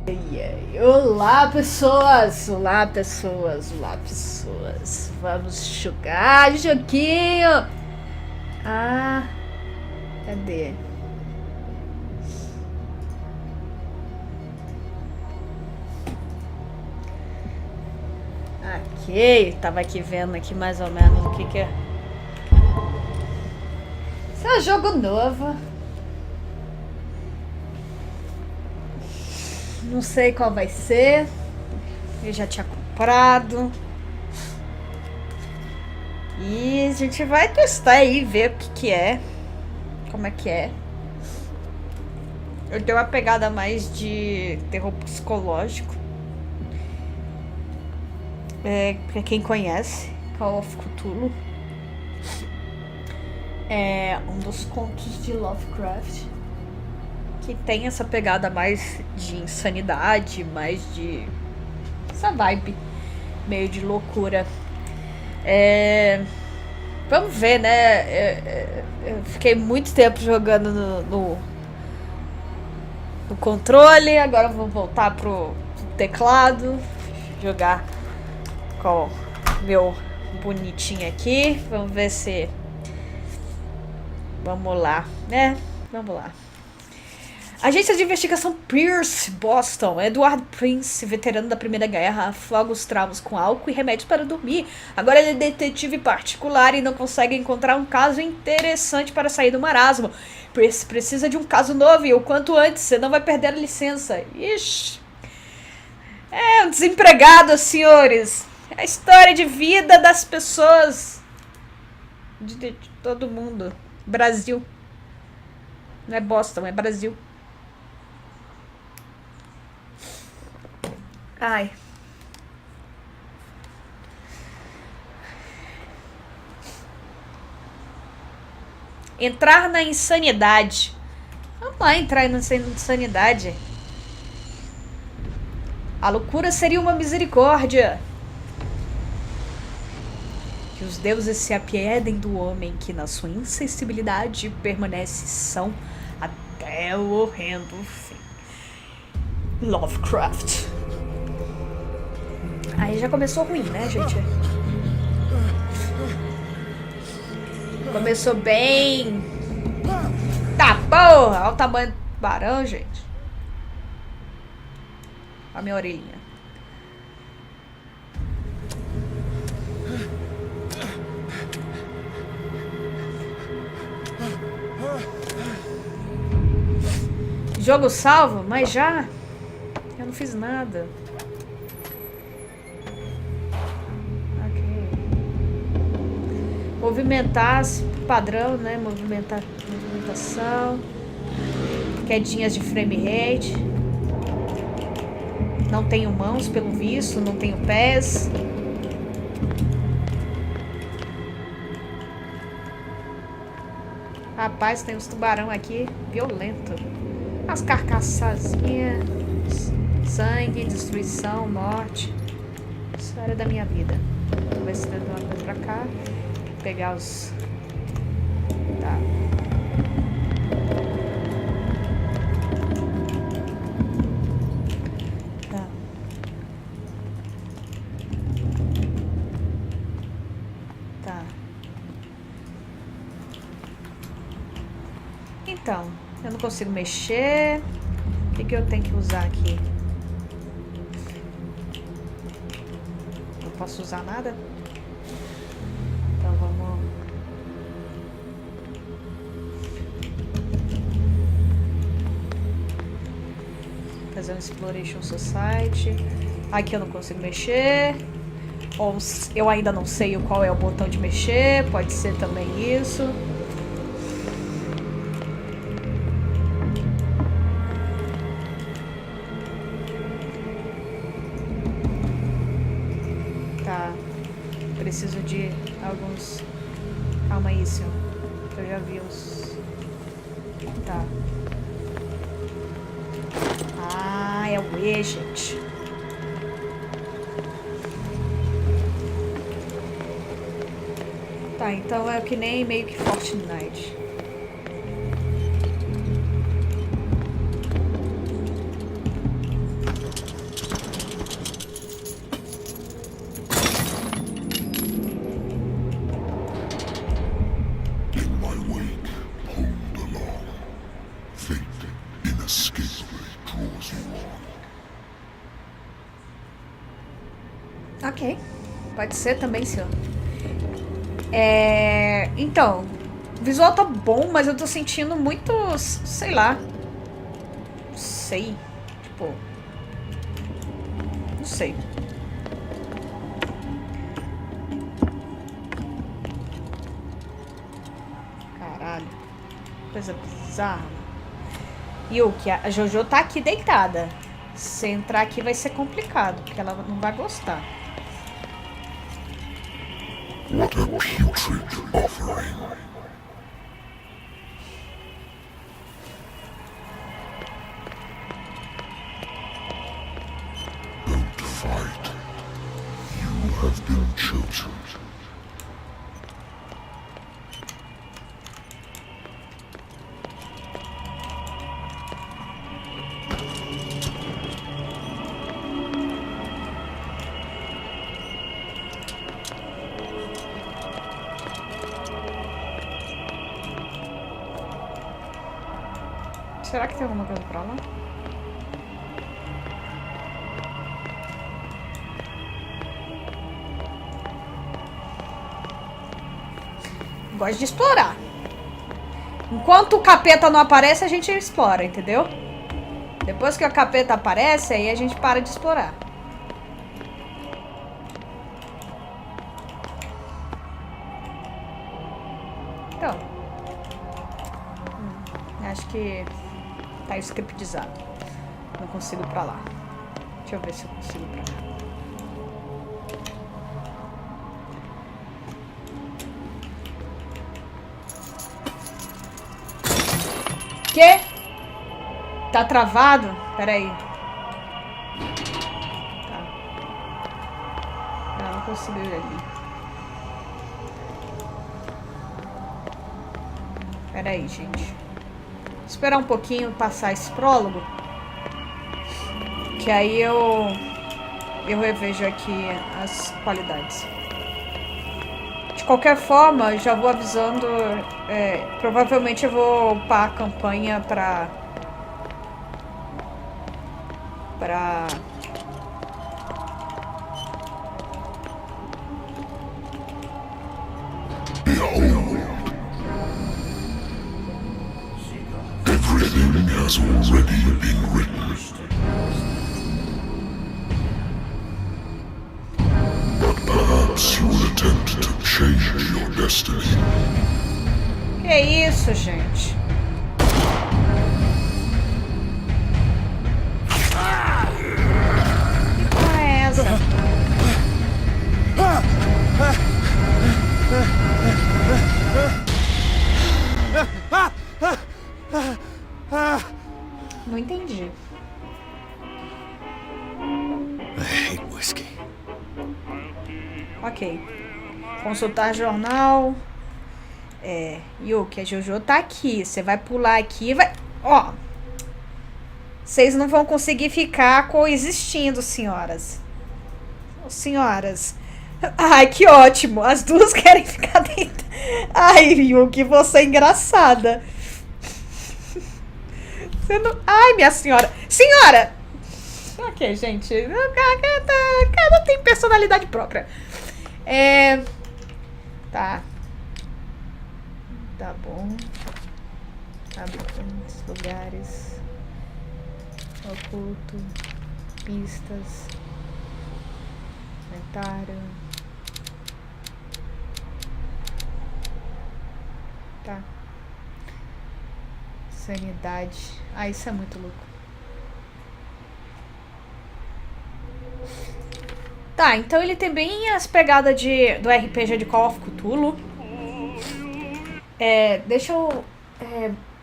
Olá pessoas, olá pessoas, olá pessoas. Vamos jogar joguinho. Ah, cadê? Ok, tava aqui vendo aqui mais ou menos o que é. Isso é um jogo novo. Não sei qual vai ser. Eu já tinha comprado. E a gente vai testar aí, ver o que é. Como é que é. Eu tenho uma pegada mais de terror psicológico. Pra quem conhece, Call of Cthulhu. É um dos contos de Lovecraft. Que tem essa pegada mais de insanidade, mais de... essa vibe meio de loucura. Vamos ver, né? Eu fiquei muito tempo jogando no controle, agora eu vou voltar pro teclado, jogar com o meu bonitinho aqui. Vamos ver se... vamos lá, né? Vamos lá. Agência de investigação Pierce, Boston. Edward Prince, veterano da Primeira Guerra, afoga os traumas com álcool e remédios para dormir. Agora ele é detetive particular e não consegue encontrar um caso interessante para sair do marasmo. Pierce precisa de um caso novo e o quanto antes, senão vai perder a licença. Ixi. É um desempregado, senhores. É a história de vida das pessoas. De todo mundo. Brasil. Não é Boston, é Brasil. Ai. Entrar na insanidade. Vamos lá entrar na insanidade. A loucura seria uma misericórdia. Que os deuses se apiedem do homem que na sua insensibilidade permanece são até o horrendo fim. Lovecraft. Aí já começou ruim, né, gente? Começou bem... Tá, porra! Olha o tamanho do barão, gente. Olha a minha orelhinha. Jogo salvo? Mas já... eu não fiz nada. Movimentar, padrão, né? Movimentação. Quedinhas de frame rate. Não tenho mãos, pelo visto. Não tenho pés. Rapaz, tem uns tubarão aqui. Violento. As carcaçazinhas. Sangue, destruição, morte. História da minha vida. Vamos ver se tem alguma coisa pra cá. Pegar os... tá. Tá. Tá. Então, eu não consigo mexer. O que eu tenho que usar aqui? Não posso usar nada? Então vamos... fazer um Exploration Society. Aqui eu não consigo mexer. Ou eu ainda não sei qual é o botão de mexer. Pode ser também isso. Tá. Preciso de alguns... calma aí, senhor. Eu já vi os... tá. Ah, é o E, gente. Tá, então é que nem meio que Fortnite. Ok. Pode ser também, senhor. Então, o visual tá bom, mas eu tô sentindo muito, sei lá. Não sei. Tipo, não sei. Caralho. Coisa bizarra. Yuki, a Jojo tá aqui deitada. Se entrar aqui vai ser complicado, porque ela não vai gostar. What a putrid offering. Don't fight. You have been chosen. Será que tem alguma coisa pra lá? Gosto de explorar. Enquanto o capeta não aparece, a gente explora, entendeu? Depois que o capeta aparece, aí a gente para de explorar. Então. Acho que tá scriptizado. Não consigo ir pra lá. Deixa eu ver se eu consigo ir pra lá. Quê? Tá travado? Pera aí. Tá. Não consigo ir ali. Pera aí, gente. Esperar um pouquinho passar esse prólogo. Que aí eu revejo aqui as qualidades. De qualquer forma, já vou avisando. Provavelmente eu vou upar a campanha pra Everything has already been written. But perhaps you will attempt to change your destiny. Que isso, gente? Que porra é essa? Não entendi. I hate whiskey. Ok. Consultar jornal. Yuki, a Jojo tá aqui. Você vai pular aqui e vai... Ó. Vocês não vão conseguir ficar coexistindo, senhoras. Senhoras. Ai, que ótimo. As duas querem ficar dentro. Ai, Yuki, você é engraçada. Você não... Ai, minha senhora. Senhora! Ok, gente. Cada tem personalidade própria. Tá. Tá bom. Habitantes, lugares. Oculto. Pistas. Inventário. Tá. Insanidade. Ah, isso é muito louco. Tá, então ele tem bem as pegadas do RPG de Call of Cthulhu. Deixa eu...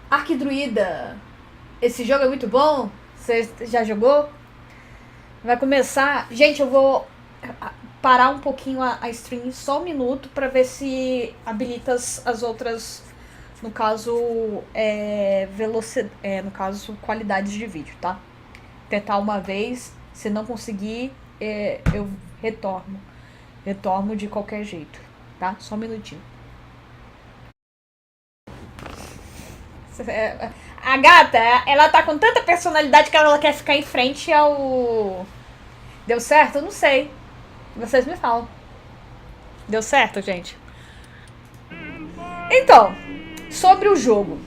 Arquidruida. Esse jogo é muito bom. Você já jogou? Vai começar... Gente, eu vou parar um pouquinho a stream, só um minuto, pra ver se habilita as outras... No caso, velocidade... no caso, qualidades de vídeo, tá? Tentar uma vez. Se não conseguir, eu retorno. Retorno de qualquer jeito, tá? Só um minutinho. A gata, ela tá com tanta personalidade que ela quer ficar em frente ao... Deu certo? Eu não sei. Vocês me falam. Deu certo, gente? Então, sobre o jogo.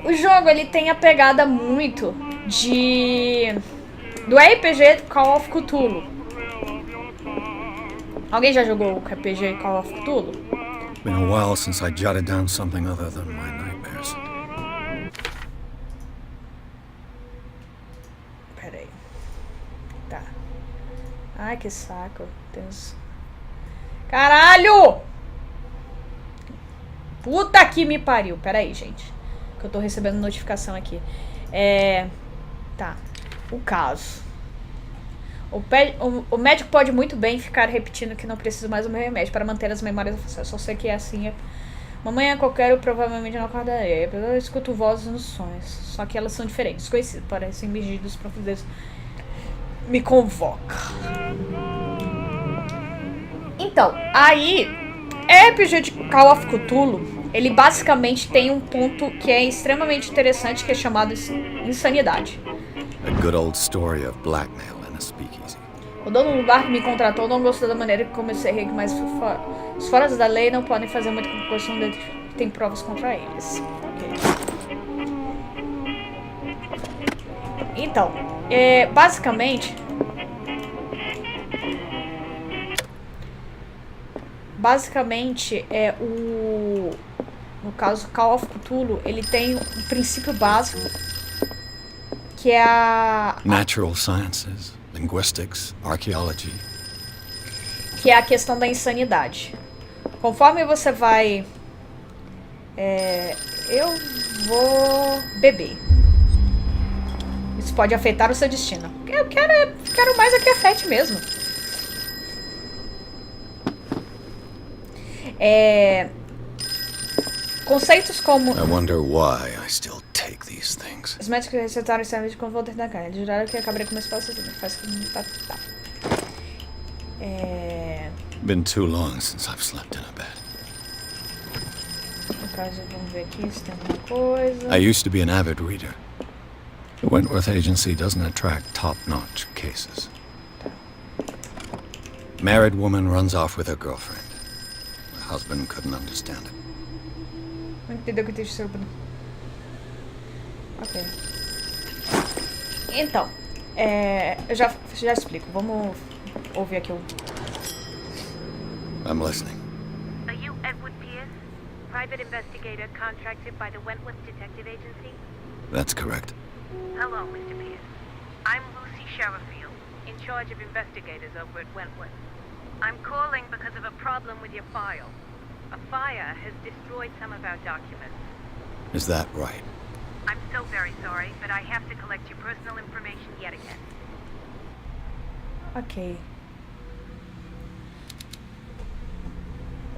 O jogo, ele tem a pegada muito do RPG Call of Cthulhu. Alguém já jogou o RPG Call of Cthulhu? Been a while since I jotted down something other than my nightmares. Pera aí. Tá. Ai, que saco. Deus. Caralho! Puta que me pariu. Pera aí, gente. Que eu tô recebendo notificação aqui. Tá. O caso. O médico pode muito bem ficar repetindo que não precisa mais do meu remédio para manter as memórias. Só sei que é assim. Mamãe a qualquer eu provavelmente não acordaria. Eu escuto vozes nos sonhos. Só que elas são diferentes. Desconhecidas. Parecem megidos profundezas. Me convoca. Então, aí... RPG de Call of Cthulhu, ele basicamente tem um ponto que é extremamente interessante, que é chamado Insanidade. A good old story of blackmail and a speakeasy. O dono do bar que me contratou não gostou da maneira que comecei a rir, mas os foras da lei não podem fazer muito com coisa que tem provas contra eles. Ok. Então, basicamente, no caso Call of Cthulhu, ele tem um princípio básico que é Natural sciences, linguistics, archaeology. Que é a questão da insanidade. Conforme você vai... eu vou beber. Isso pode afetar o seu destino. Eu quero mais é que afete mesmo. Conceitos como... I wonder why I still take these things. Os médicos receitaram esse remédio com volta da carne. Eles juraram que acabaria com meus passos. Faz que não tá. Been too long since I've slept in a bed. No caso, vamos ver aqui se tem alguma coisa. I used to be an avid reader. The Wentworth Agency doesn't attract top-notch cases. Married woman runs off with her girlfriend. The husband couldn't understand it. Não entendeu o que tem de ser. Ok. Então, eu já explico. Vamos ouvir aqui o... I'm listening. Are you Edward Pierce, private investigator contracted by the Wentworth Detective Agency? That's correct. Hello, Mr. Pierce. I'm Lucy Sherifield, in charge of investigators over at Wentworth. I'm calling because of a problem with your file. A fire has destroyed some of our documents. Is that right? I'm so very sorry, but I have to collect your personal information yet again. Ok.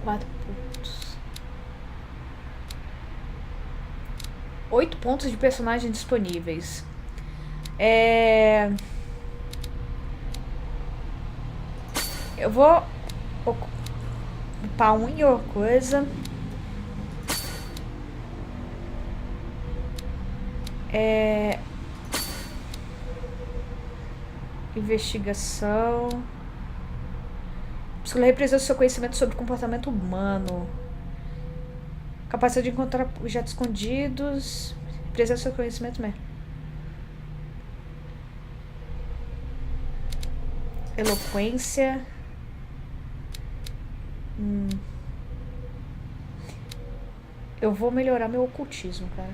4 pontos. 8 pontos de personagem disponíveis. Eu vou upar um e outra coisa. Investigação. Psicologia representa o seu conhecimento sobre o comportamento humano. Capacidade de encontrar objetos escondidos. Representa o seu conhecimento mesmo. Eloquência. Eu vou melhorar meu ocultismo, cara.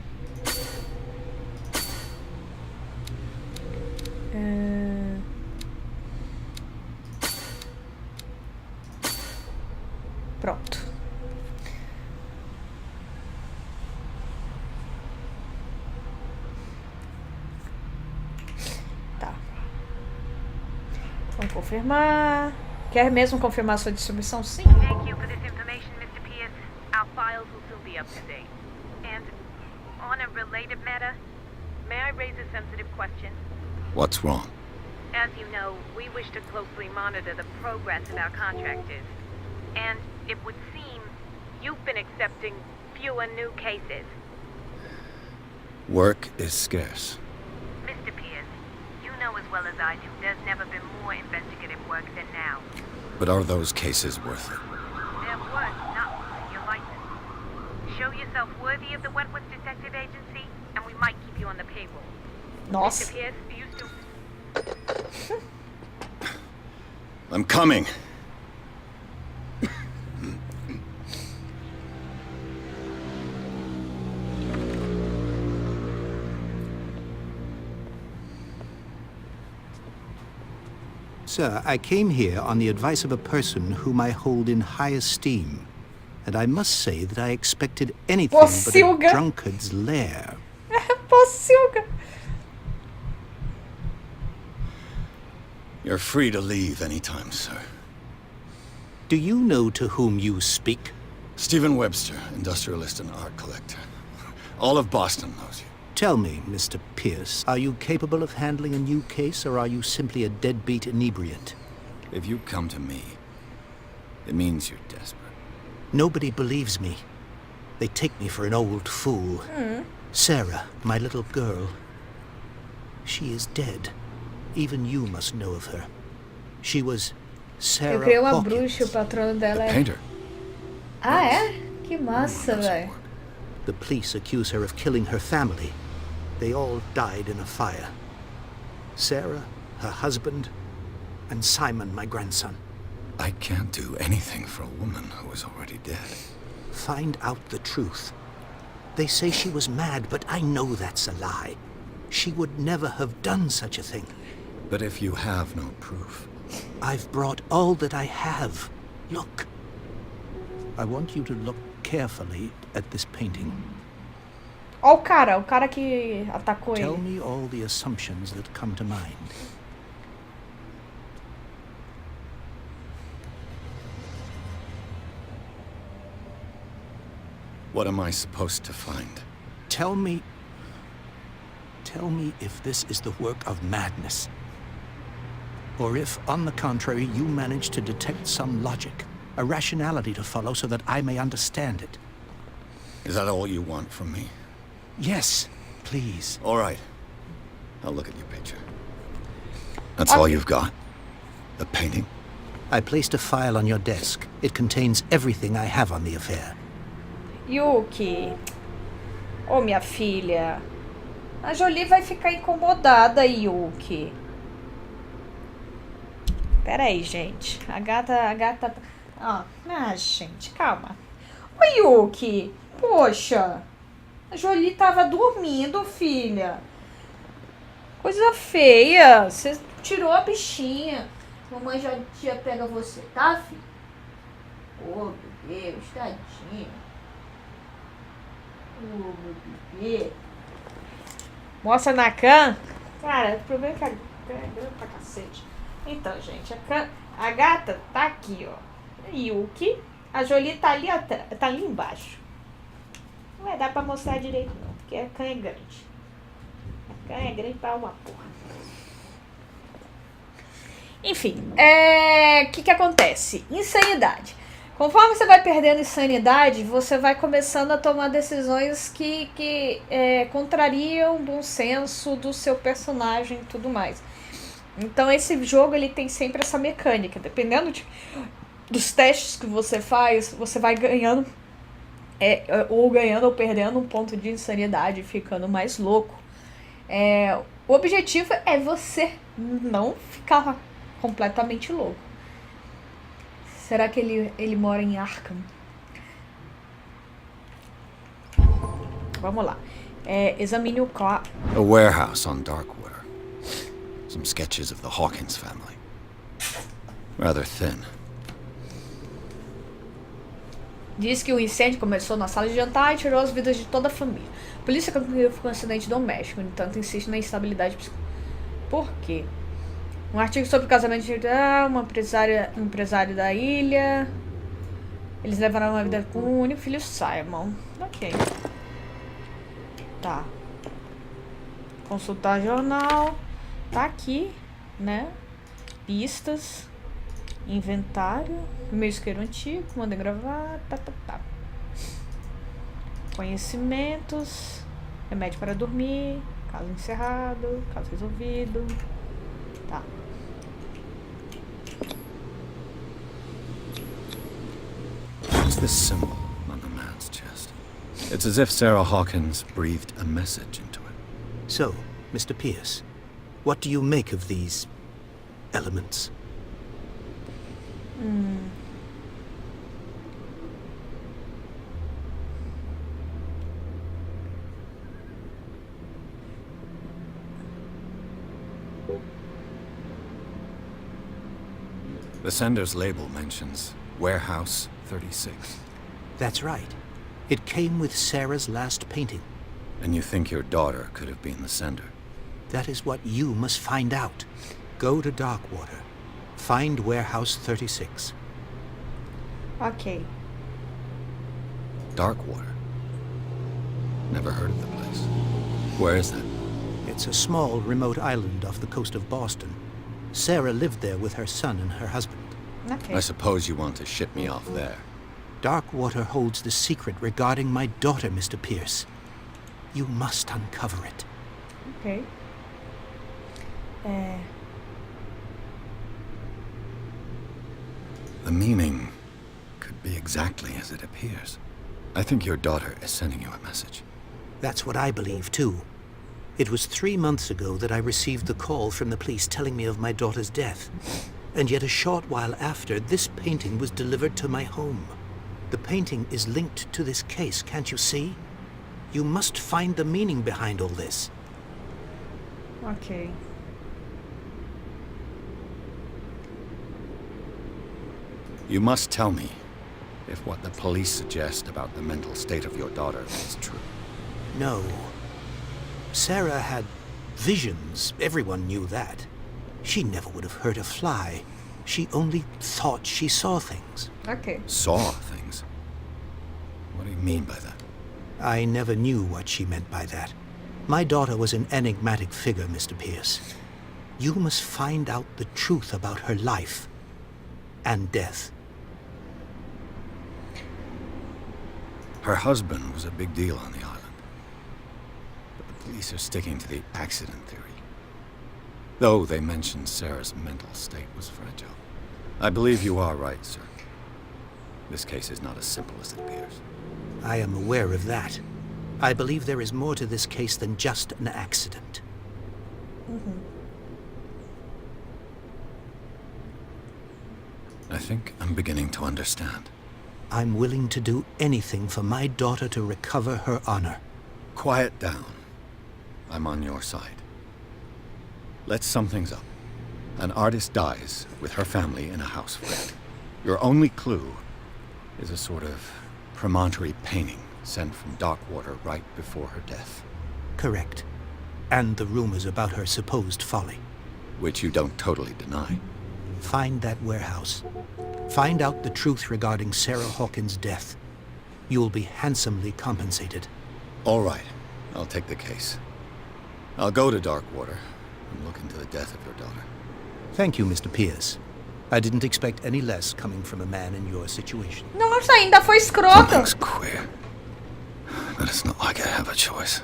Pronto. Tá. Vamos confirmar. Quer mesmo confirmar sua distribuição? Sim. Thank you for this information, Mr. Pierce. Our files will soon be up to date. And on a related matter, may I raise a sensitive question? What's wrong? As you know, we wish to closely monitor the progress of our contractors. And it would seem you've been accepting fewer new cases. Work is scarce. Mr. Pierce, you know as well as I do, there's never been more investigative work than now. But are those cases worth it? They're worth not losing your license. Show yourself worthy of the Wentworth Detective Agency, and we might keep you on the payroll. Nossa. Mr. Pierce, do you still... I'm coming. Sir, I came here on the advice of a person whom I hold in high esteem, and I must say that I expected anything but a Pocilga. drunkard's lair. Pocilga. You're free to leave anytime, sir. Do you know to whom you speak? Stephen Webster, industrialist and art collector. All of Boston knows you. Tell me, Mr. Pierce, are you capable of handling a new case, or are you simply a deadbeat inebriant? If you come to me, it means you're desperate. Nobody believes me. They take me for an old fool. Sarah, my little girl, she is dead. Even you must know of her. She was Eu Sarah criei uma Hawkins. bruxa, o patrono dela The é... painter. Ah, é? Que massa, Doesn't velho. work. The police accuse her of killing her family. They all died in a fire. Sarah, her husband, and Simon, my grandson. I can't do anything for a woman who is already dead. Find out the truth. They say she was mad, but I know that's a lie. She would never have done such a thing. But if you have no proof, I've brought all that I have. Look. I want you to look carefully at this painting. Ó o cara que atacou Tell ele. me all the assumptions that come to mind. what am I supposed to find? Tell me if this is the work of madness. Or if, on the contrary, you manage to detect some logic, a rationality to follow so that I may understand it. Is that all you want from me? Yes, please. All right. I'll look at your picture. That's all you've got? The painting? I placed a file on your desk. It contains everything I have on the affair. Yuki. Ô, minha filha. A Jolie vai ficar incomodada, Yuki. Pera aí, gente. A gata... Ah, gente, calma. Ô, Yuki. Poxa. A Jolie tava dormindo, filha. Coisa feia. Você tirou a bichinha. Mamãe já pega você, tá, filho? Ô, meu Deus, tadinho. Ô, meu bebê. Mostra na Khan. Cara, o problema é que a Khan é grande pra cacete. Então, gente, a gata tá aqui, ó. Yuki. A Jolie tá ali atrás, tá ali embaixo. Não vai dar pra mostrar direito, não, porque a Khan é grande. A Khan é grande pra uma porra. Enfim, o que acontece? Insanidade. Conforme você vai perdendo insanidade, você vai começando a tomar decisões que contrariam o bom senso do seu personagem e tudo mais. Então esse jogo ele tem sempre essa mecânica. Dependendo dos testes que você faz, você vai ganhando, ou ganhando ou perdendo um ponto de insanidade, ficando mais louco. O objetivo é você não ficar completamente louco. Será que ele mora em Arkham? Vamos lá. Examine o carro. A warehouse on Darkwater. Some sketches of the Hawkins family. Rather thin. Diz que o incêndio começou na sala de jantar e tirou as vidas de toda a família. A polícia concluiu que foi um acidente doméstico, no entanto, insiste na instabilidade psicológica. Por quê? Um artigo sobre o casamento de um empresário da ilha. Eles levaram uma vida com o único filho, Simon. Ok. Tá. Consultar jornal. Tá aqui, né? Pistas. Inventário. Meu isqueiro antigo. Mandei gravar. Tá. Conhecimentos. Remédio para dormir. Caso encerrado. Caso resolvido. Tá. What's this symbol on the man's chest? It's as if Sarah Hawkins breathed a message into it. So, Mr. Pierce, what do you make of these elements? The sender's label mentions Warehouse 36. That's right. It came with Sarah's last painting. And you think your daughter could have been the sender? That is what you must find out. Go to Darkwater. Find Warehouse 36. Ok. Darkwater? Never heard of the place. Where is that? It's a small, remote island off the coast of Boston. Sarah lived there with her son and her husband. Ok. I suppose you want to ship me off there. Darkwater holds the secret regarding my daughter, Mr. Pierce. You must uncover it. Ok. The meaning could be exactly as it appears. I think your daughter is sending you a message. That's what I believe, too. It was 3 months ago that I received the call from the police telling me of my daughter's death. And yet a short while after, this painting was delivered to my home. The painting is linked to this case, can't you see? You must find the meaning behind all this. Ok. You must tell me if what the police suggest about the mental state of your daughter is true. No. Sarah had visions. Everyone knew that. She never would have hurt a fly. She only thought she saw things. Ok. Saw things? What do you mean by that? I never knew what she meant by that. My daughter was an enigmatic figure, Mr. Pierce. You must find out the truth about her life and death. Her husband was a big deal on the island. But the police are sticking to the accident theory. Though they mentioned Sarah's mental state was fragile. I believe you are right, sir. This case is not as simple as it appears. I am aware of that. I believe there is more to this case than just an accident. I think I'm beginning to understand. I'm willing to do anything for my daughter to recover her honor. Quiet down. I'm on your side. Let's sum things up. An artist dies with her family in a house flat. Your only clue is a sort of promontory painting sent from Darkwater right before her death. Correct. And the rumors about her supposed folly. Which you don't totally deny. Find that warehouse. Find out the truth regarding Sarah Hawkins' death. You'll be handsomely compensated. All right. I'll take the case. I'll go to Darkwater and look into the death of your daughter. Thank you, Mr. Pierce. I didn't expect any less coming from a man in your situation. Nossa, ainda foi escroto. Something's queer. But it's not like I have a choice.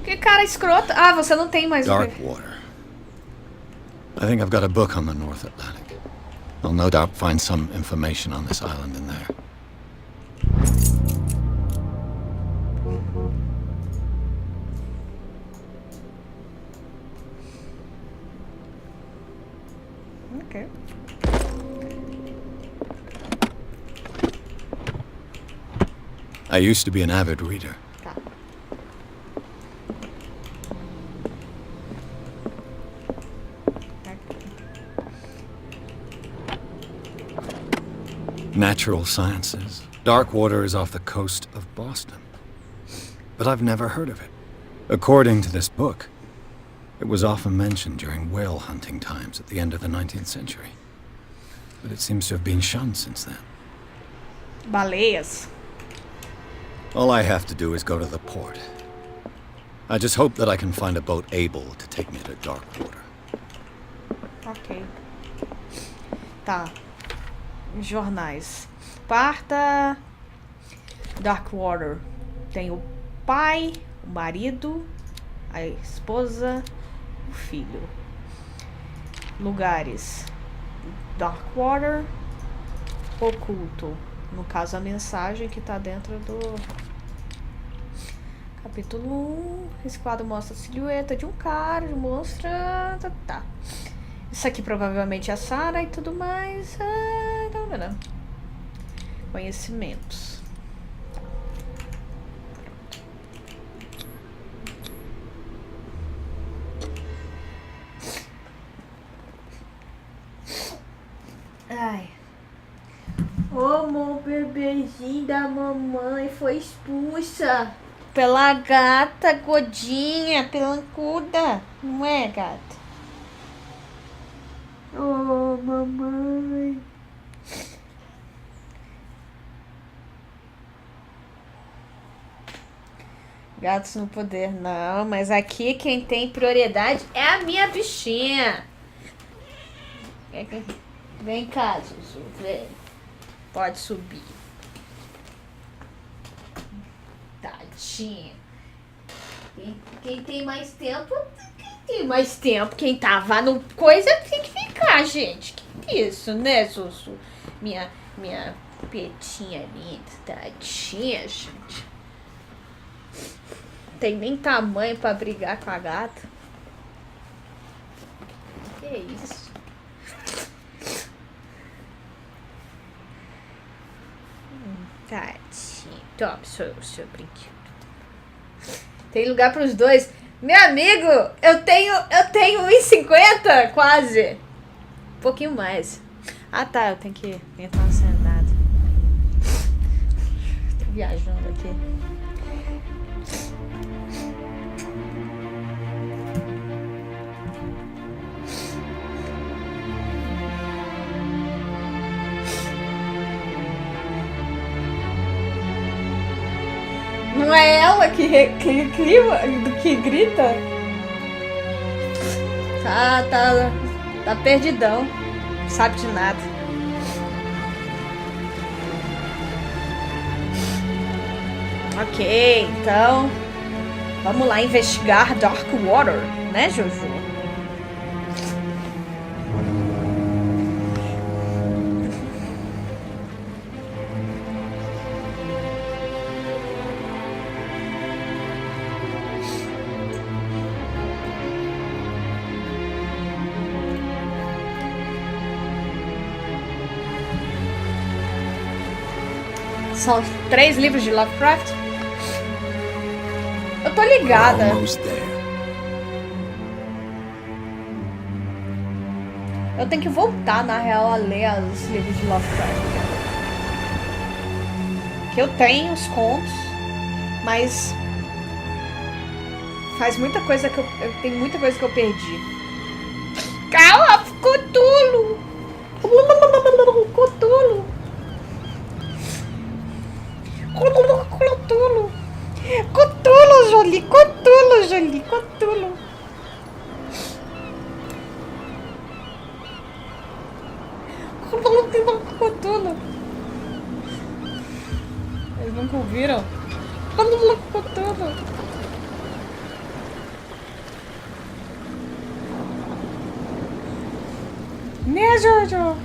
Que cara escroto. Ah, você não tem mais o que... Darkwater. I think I've got a book on the North Atlantic. I'll no doubt find some information on this island in there. Ok. I used to be an avid reader. Tá. Natural sciences. Darkwater is off the coast of Boston. But I've never heard of it. According to this book, it was often mentioned during whale hunting times at the end of the 19th century. But it seems to have been shunned since then. Baleias. All I have to do is go to the port. I just hope that I can find a boat able to take me to Darkwater. Ok. Tá. Jornais. Parta. Darkwater. Tem o pai, o marido, a esposa, o filho. Lugares: Darkwater, oculto. No caso, a mensagem que tá dentro do capítulo 1. Esse quadro mostra a silhueta de um cara, de um monstro. Tá. Isso aqui provavelmente é a Sarah e tudo mais. Conhecimentos. Ai. Ô, meu bebezinho da mamãe foi expulsa pela gata godinha, pelancuda. Não é, gata? Ô, mamãe. Gatos no poder, não. Mas aqui quem tem prioridade é a minha bichinha. Vem cá, Zuzu, vem. Pode subir. Tadinha. Quem tem mais tempo, tem mais tempo. Quem tava no coisa tem que ficar, gente. Que isso, né, Zuzu? Minha petinha linda, tadinha, gente. Tem nem tamanho pra brigar com a gata. Que isso? Tadinho. Toma, seu brinquedo. Tem lugar pros dois. Meu amigo, eu tenho 1,50 quase. Um pouquinho mais. Ah, tá, eu tenho que entrar na Insanidade. Tô viajando aqui. Não é ela que grita? Tá perdidão. Não sabe de nada. Ok, então vamos lá investigar Darkwater, né, Jojo? São 3 livros de Lovecraft. Eu tô ligada. Eu tenho que voltar, na real, a ler os livros de Lovecraft. Que eu tenho os contos, mas faz muita coisa que eu tenho muita coisa que eu perdi. Cala, Cthulhu! Cthulhu! Cthulhu! Cthulhu, Jolie! Cthulhu, Jolie! Cthulhu! Cthulhu! Eles nunca ouviram? Cthulhu! Né, Jojo?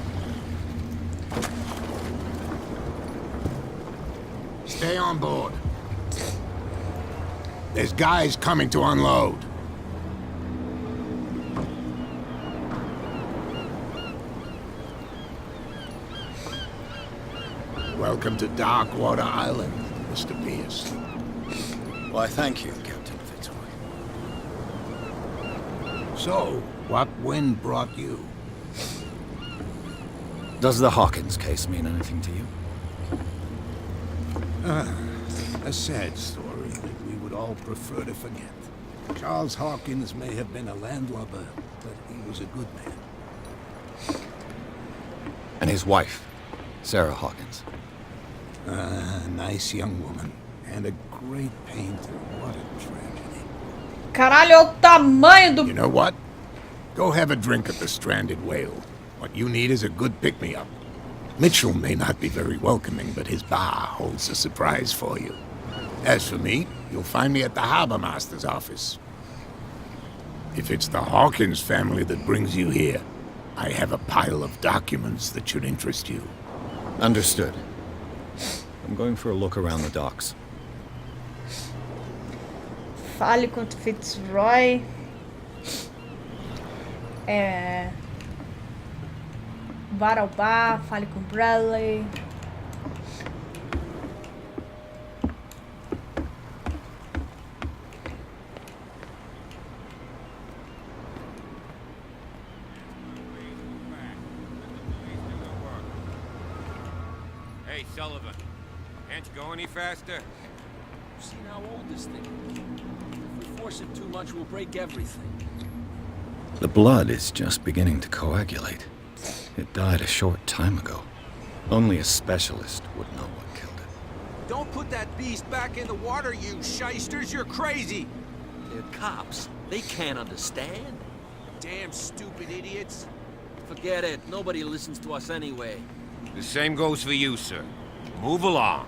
Stay on board. There's guys coming to unload. Welcome to Darkwater Island, Mr. Pierce. Why, thank you, Captain Fitzroy. So, what wind brought you? Does the Hawkins case mean anything to you? A sad story that we would all prefer to forget. Charles Hawkins may have been a landlubber, but he was a good man. And his wife, Sarah Hawkins. A nice young woman, and a great painter. What a tragedy. Caralho, olha o tamanho do... You know what? Go have a drink at the Stranded Whale. What you need is a good pick-me-up. Mitchell may not be very welcoming, but his bar holds a surprise for you. As for me, you'll find me at the harbor master's office. If it's the Hawkins family that brings you here, I have a pile of documents that should interest you. Understood. I'm going for a look around the docks. Fale com Fitzroy. Bar ao bar, fale com Bradley. Hey, Sullivan. Can't you go any faster? Seen how old this thing is. If we force it too much, we'll break everything. The blood is just beginning to coagulate. It died a short time ago. Only a specialist would know what killed it. Don't put that beast back in the water, you shysters! You're crazy! They're cops. They can't understand. Damn stupid idiots. Forget it. Nobody listens to us anyway. The same goes for you, sir. Move along.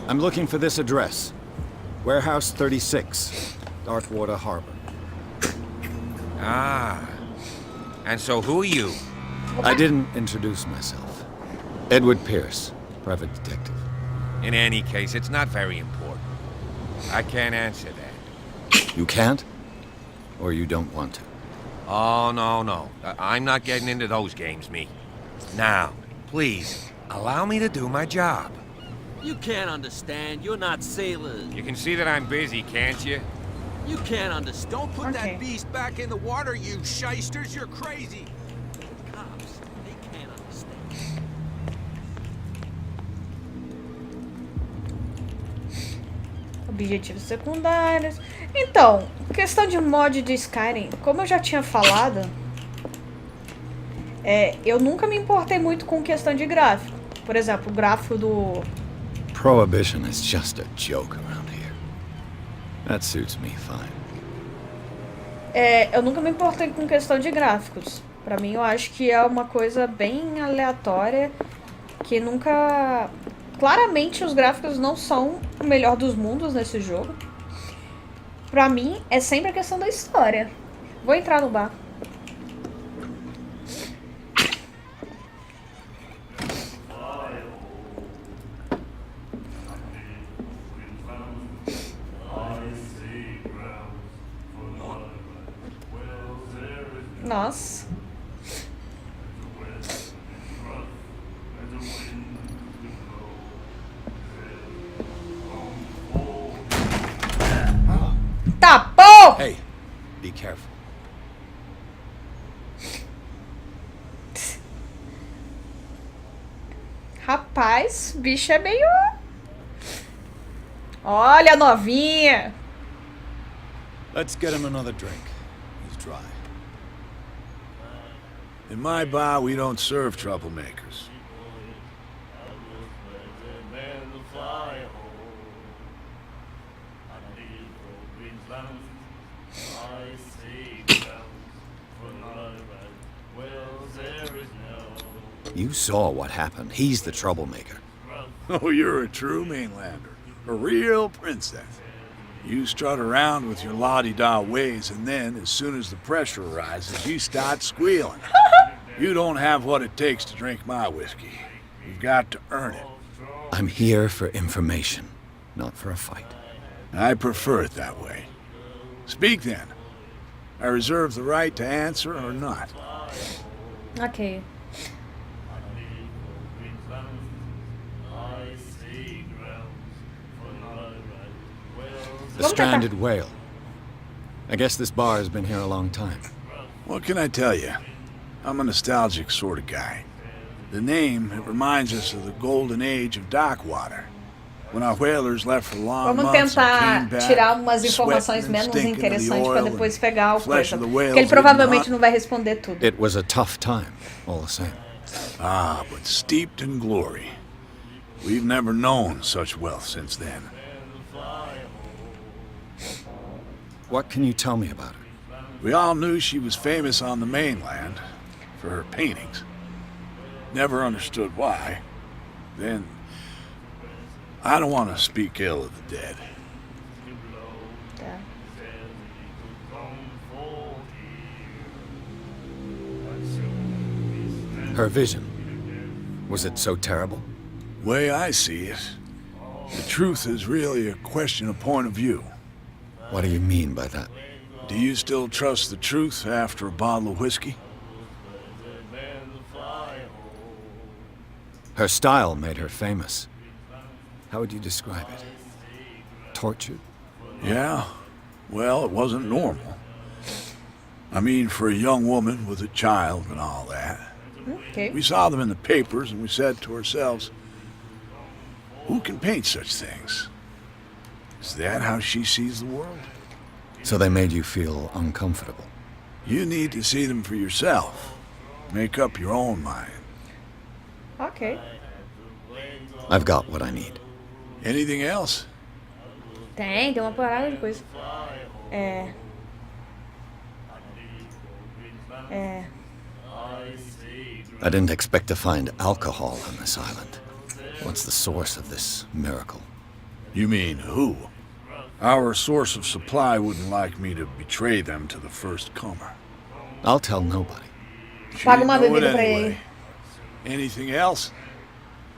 I'm looking for this address. Warehouse 36, Darkwater Harbor. Ah. And so who are you? I didn't introduce myself. Edward Pierce, private detective. In any case, it's not very important. I can't answer that. You can't? Or you don't want to? Oh, no. I'm not getting into those games, me. Now, please, allow me to do my job. You can't understand. You're not sailors. You can see that I'm busy, can't you? You can't understand. Don't put Okay. that beast back in the water, you shysters! You're crazy! Cops, they can't understand. Objetivos secundários. Então, questão de mod de Skyrim, como eu já tinha falado, eu nunca me importei muito com questão de gráfico. Por exemplo, o gráfico do... Prohibition is just a joke around here. That suits me fine. eu nunca me importei com questão de gráficos. Pra mim, eu acho que é uma coisa bem aleatória, que nunca... Claramente, os gráficos não são o melhor dos mundos nesse jogo. Pra mim, é sempre a questão da história. Vou entrar no bar. Nossa. Tá bom! Hey, be careful. Rapaz, bicho é meio... Olha, novinha. Let's get him another drink. He's dry. In my bar, we don't serve troublemakers. You saw what happened. He's the troublemaker. Oh, you're a true mainlander. A real princess. You strut around with your la-di-da ways, and then, as soon as the pressure arises, you start squealing. You don't have what it takes to drink my whiskey. You've got to earn it. I'm here for information, not for a fight. I prefer it that way. Speak then. I reserve the right to answer or not. Ok. The stranded whale. I guess this bar has been here a long time. What can I tell you? I'm a nostalgic sort of guy. The name, it reminds us of the golden age of dockwater. When our whalers left for long Vamos months and tentar came back, tirar umas informações sweating and menos stinking of the interessantes oil pra and depois pegar o flesh coisa. of the Porque whales ele provavelmente eaten não vai responder tudo. It was a tough time, all the same. Ah, but steeped in glory. We've never known such wealth since then. What can you tell me about her? We all knew she was famous on the mainland for her paintings. Never understood why. Then, I don't want to speak ill of the dead. Tá. Her vision. Was it so terrible? Way I see it, the truth is really a question of point of view. What do you mean by that? Do you still trust the truth after a bottle of whiskey? Her style made her famous. How would you describe it? Tortured? Yeah, well, it wasn't normal. I mean, for a young woman with a child and all that. Ok. We saw them in the papers and we said to ourselves, who can paint such things? Is that how she sees the world? So they made you feel uncomfortable. You need to see them for yourself. Make up your own mind. Ok. I've got what I need. Anything else? Tem uma parada de coisa. É. I didn't expect to find alcohol on this island. What's the source of this miracle? You mean who? Our source of supply wouldn't like me to betray them to the first comer. I'll tell nobody. Paga uma She'd know it bebida pra anyway. ele. Anything else?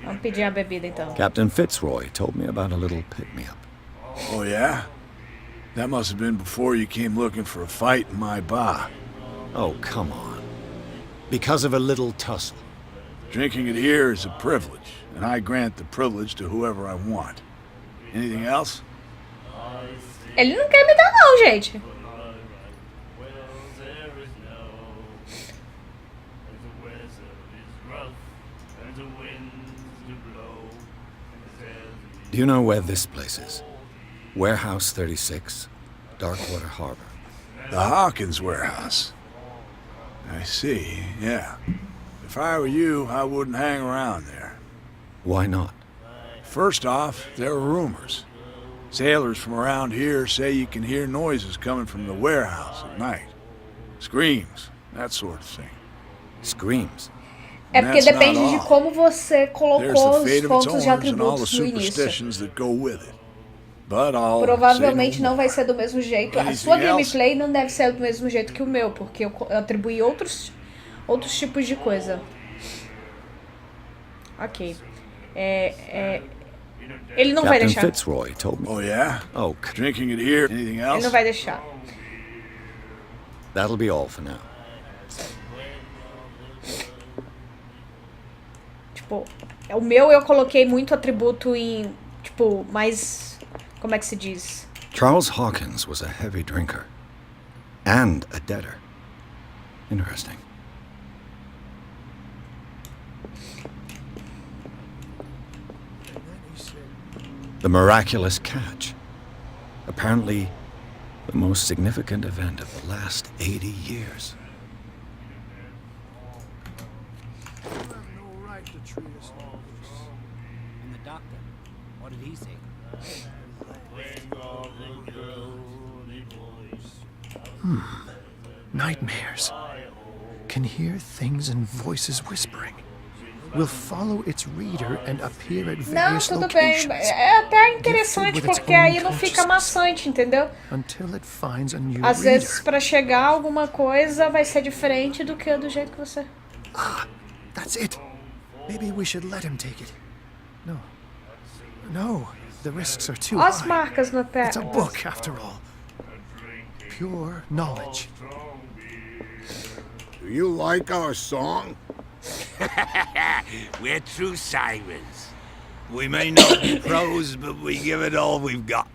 Vamos pedir a bebida então. Captain Fitzroy told me about a little pick-me-up. Oh, yeah? That must have been before you came looking for a fight in my bar. Oh, come on. Because of a little tussle. Drinking it here is a privilege, and I grant the privilege to whoever I want. Anything else? Ele não quer me dar não, gente. Do you know where this place is? Warehouse 36, Darkwater Harbor. The Hawkins warehouse. I see, yeah. If I were you, I wouldn't hang around there. Why not? First off, there are rumors. Sailors from around here say you can hear noises coming from the warehouse at night. Screams, that sort of thing. Screams. É porque That's not depende de all. como você There's colocou the os fate of its pontos de owners and all the atributos no início. superstitions that go with it. But I'll Provavelmente say no não vai more. ser do mesmo jeito. A Anything sua else? gameplay não deve ser do mesmo jeito que o meu, porque eu atribuí outros tipos de coisa. Ok. Ele não vai Captain deixar. Fitzroy told me. Oh, yeah? Oh, Drinking it here. Anything Ele else? não vai deixar. that'll be all for now. Tipo, o meu eu coloquei muito atributo em, tipo, mais, como é que se diz? Charles Hawkins was a heavy drinker. And a debtor. Interesting. The miraculous catch. Apparently, the most significant event of the last 80 years. And the doctor, what did he say? Nightmares. Can hear things and voices whispering. Will follow its reader and appear at Não, various tudo bem. locations. É até interessante porque aí não fica maçante, entendeu? Until it finds a new Às reader. vezes pra chegar a alguma coisa vai ser diferente do que do jeito que você. That's it. Maybe we should let him take it. No. No, the risks are too Olha as high. marcas no pé. It's a book, after all. Pure knowledge. Do you like our song? We're true sirens. We may not be pros, but we give it all we've got.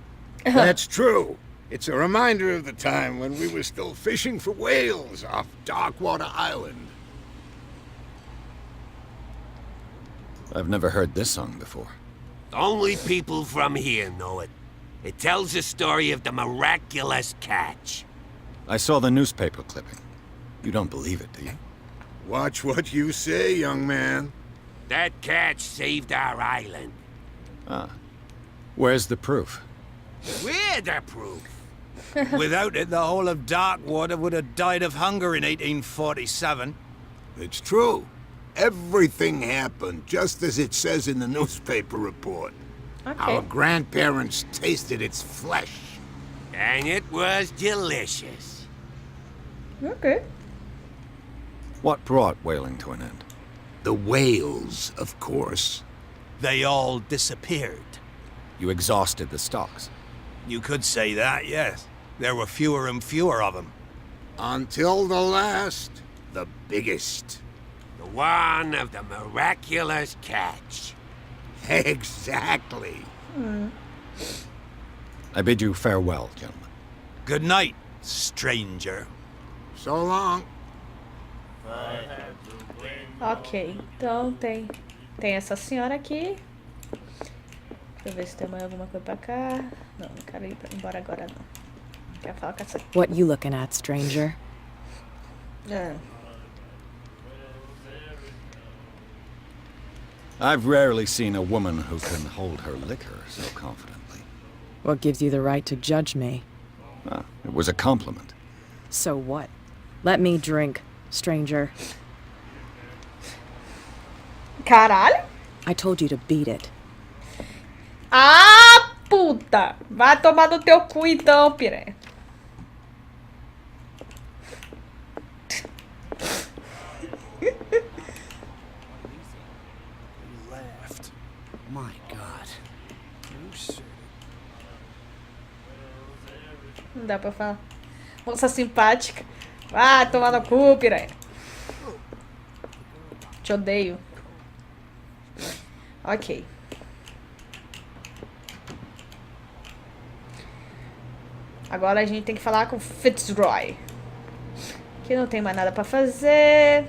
That's true. It's a reminder of the time when we were still fishing for whales off Darkwater Island. I've never heard this song before. Only people from here know it. It tells the story of the miraculous catch. I saw the newspaper clipping. You don't believe it, do you? Watch what you say, young man. That catch saved our island. Where's the proof? We're the proof. Without it, the whole of Darkwater would have died of hunger in 1847. It's true. Everything happened just as it says in the newspaper report. Ok. Our grandparents tasted its flesh. And it was delicious. Ok. What brought whaling to an end? The whales, of course. They all disappeared. You exhausted the stocks. You could say that, yes. There were fewer and fewer of them. Until the last, the biggest. The one of the miraculous catch. Exactly. I bid you farewell, gentlemen. Good night, stranger. So long. Ok, então tem essa senhora aqui. Deixa eu ver se tem mais alguma coisa pra cá. Não, não quero ir embora agora não. Quero falar com essa... What you looking at, stranger? Ah, I've rarely seen a woman who can hold her liquor so confidently. What gives you the right to judge me? Ah, it was a compliment. So what? Let me drink, stranger. caralho! I told you to beat it. Ah, puta! Vai tomar no teu cu então, piranha. Laughed. My God. You said Não dá pra falar. Moça simpática. Vai tomar no cu, piranha. Te odeio. Ok. Agora a gente tem que falar com Fitzroy. Que não tem mais nada pra fazer.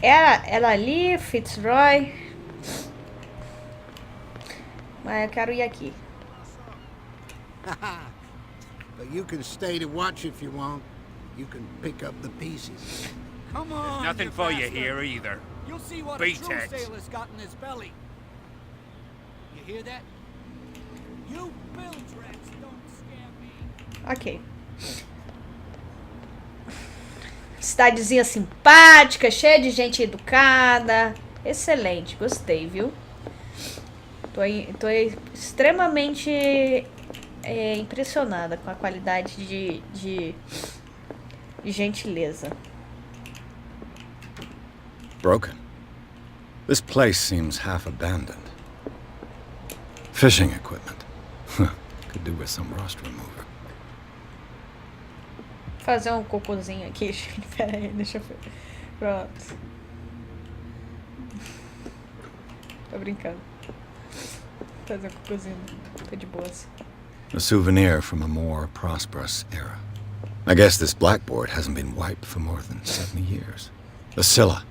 Era ali, Fitzroy. Mas eu quero ir aqui. But you can stay to watch if you want. You can pick up the pieces. Come on, nothing for you here either. You'll see what Beat a true it. sailor's got in his belly. You hear that? You bilge rats don't scare me. Ok. Cidadezinha simpática, cheia de gente educada. Excelente, gostei, viu? Tô extremamente impressionada com a qualidade de gentileza. Broken. This place seems half abandoned. Fishing equipment. Could do with some rust remover. Vou fazer um cocôzinho aqui, gente. Pera aí, deixa eu ver. Pronto. Tô brincando. Vou fazer um cocôzinho. Tô de boas. A souvenir from a more prosperous era. I guess this blackboard hasn't been wiped for more than 70 years. The Scylla.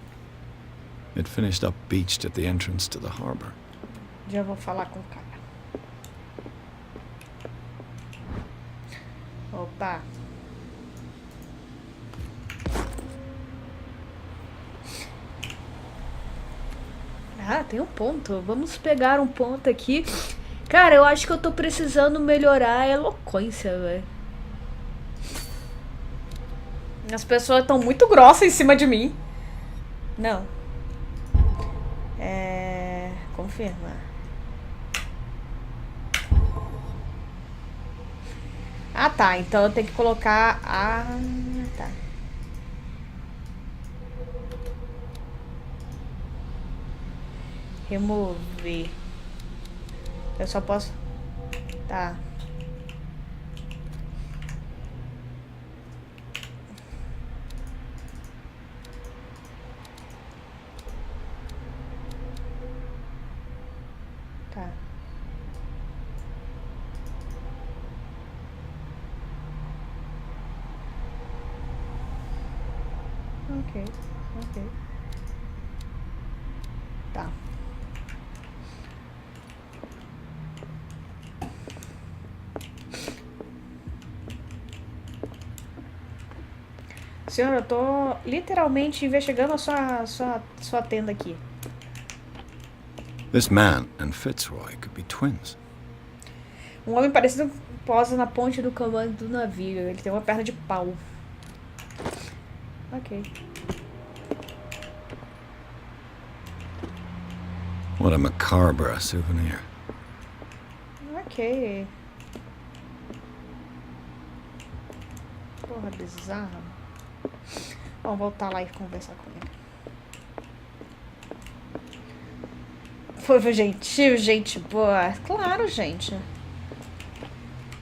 It finished up beached at the entrance to the harbor. Já vou falar com o cara. Opa. Ah, tem um ponto. Vamos pegar um ponto aqui. Cara, eu acho que eu tô precisando melhorar a eloquência, velho. As pessoas estão muito grossas em cima de mim. Não. Confirmar. Ah, tá. Então eu tenho que colocar a... Tá. Remover. Eu só posso... Tá. Tá. Ok. Tá. Senhora, eu tô literalmente investigando a sua tenda aqui. This man and Fitzroy could be twins. Um homem parecido posa na ponte do comando do navio. Ele tem uma perna de pau. Ok. What a macabre souvenir. Ok. Porra, bizarra. Vamos voltar lá e conversar com ele. Foi gentil, gente boa. Claro, gente.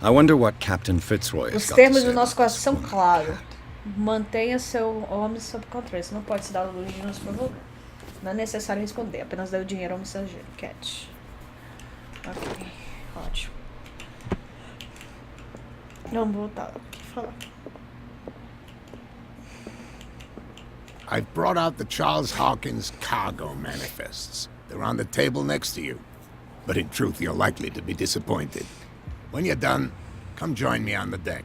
I wonder what Captain Fitzroy has Os got to termos say do nosso about coração this são woman. claros. Mantenha seu homem sob controle. Você não pode se dar o luxo de nos provocar. Não é necessário responder. Apenas dê o dinheiro ao mensageiro. Cat. Ok. Ótimo. Vamos voltar. O que falar? I've brought out the Charles Hawkins cargo manifests. They're on the table next to you. But in truth, you're likely to be disappointed. When you're done, come join me on the deck.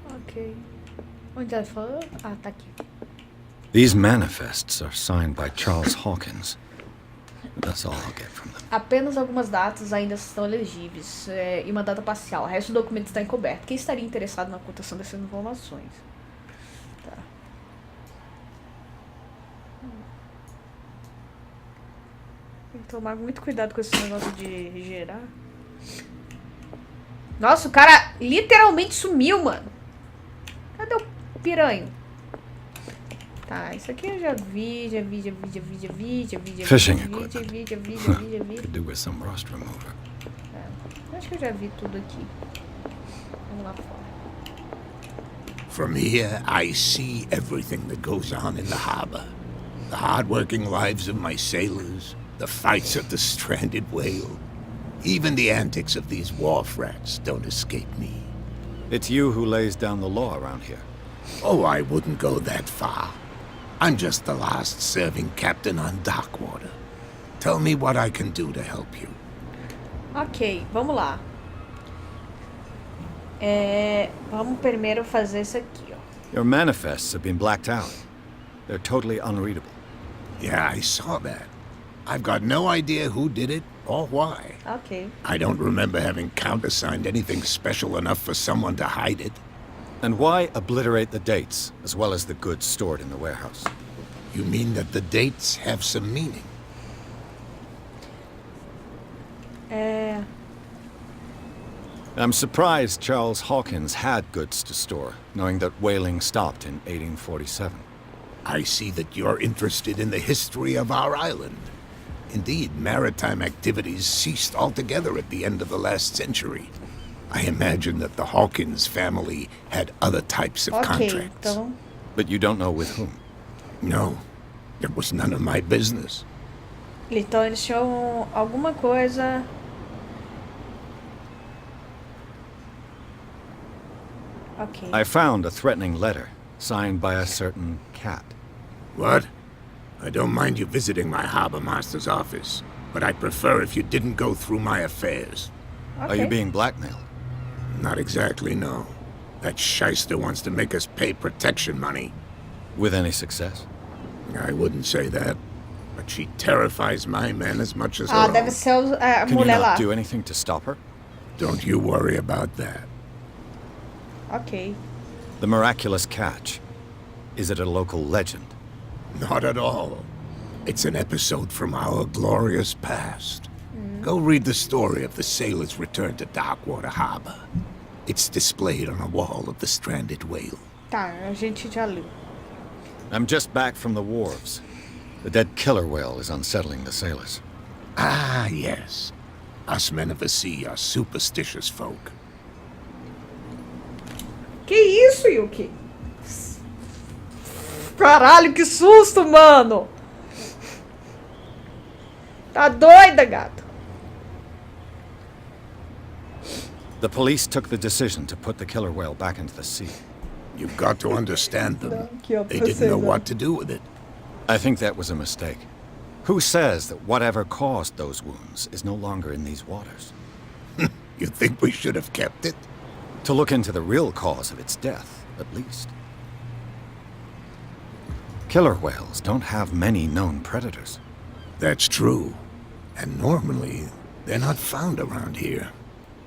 Ok. Onde ela falou? Ah, tá aqui. These manifests are signed by Charles Hawkins. That's all I'll get from them. Apenas algumas datas ainda estão elegíveis e uma data parcial. O resto do documento está encoberto. Quem estaria interessado na ocultação dessas informações? Tá. Tem que tomar muito cuidado com esse negócio de gerar. Nossa, o cara literalmente sumiu, mano. Cadê o piranho? Tá, isso aqui eu já vi. Fishing equipment. Já vi. Could do with some rust remover. Acho que eu já vi tudo aqui. Vamos lá fora. From here, I see everything that goes on in the harbor. The hard-working lives of my sailors, the fights of the stranded whale. Even the antics of these wharf rats don't escape me. It's you who lays down the law around here. Oh, I wouldn't go that far. I'm just the last serving captain on Darkwater. Tell me what I can do to help you. Ok, vamos lá. Vamos primeiro fazer isso aqui, ó. Your manifests have been blacked out. They're totally unreadable. Yeah, I saw that. I've got no idea who did it or why. Ok. I don't remember having countersigned anything special enough for someone to hide it. And why obliterate the dates, as well as the goods stored in the warehouse? You mean that the dates have some meaning? I'm surprised Charles Hawkins had goods to store, knowing that whaling stopped in 1847. I see that you're interested in the history of our island. Indeed, maritime activities ceased altogether at the end of the last century. I imagine that the Hawkins family had other types of contracts. Então... But you don't know with whom? No, it was none of my business. Então eles tinham alguma coisa... Ok. I found a threatening letter, signed by a certain cat. What? I don't mind you visiting my harbor master's office, but I'd prefer if you didn't go through my affairs. Are you being blackmailed? Not exactly, no. That shyster wants to make us pay protection money. With any success? I wouldn't say that, but she terrifies my men as much as her own. Deve ser a Can you mulher lá. not do anything to stop her? Don't you worry about that. Ok. The miraculous catch. Is it a local legend? Not at all. It's an episode from our glorious past. Go read the story of the sailor's return to Darkwater Harbor. It's displayed on a wall of the stranded whale. Tá, a gente já leu. I'm just back from the wharves. The dead killer whale is unsettling the sailors. Ah, yes. Us men of the sea are superstitious folk. Que isso, Yuki? Caralho, que susto, mano! Tá doida, gato? The police took the decision to put the killer whale back into the sea. You've got to understand them. They didn't know what to do with it. I think that was a mistake. Who says that whatever caused those wounds is no longer in these waters? You think we should have kept it? To look into the real cause of its death, at least. Killer whales don't have many known predators. That's true. And normally, they're not found around here.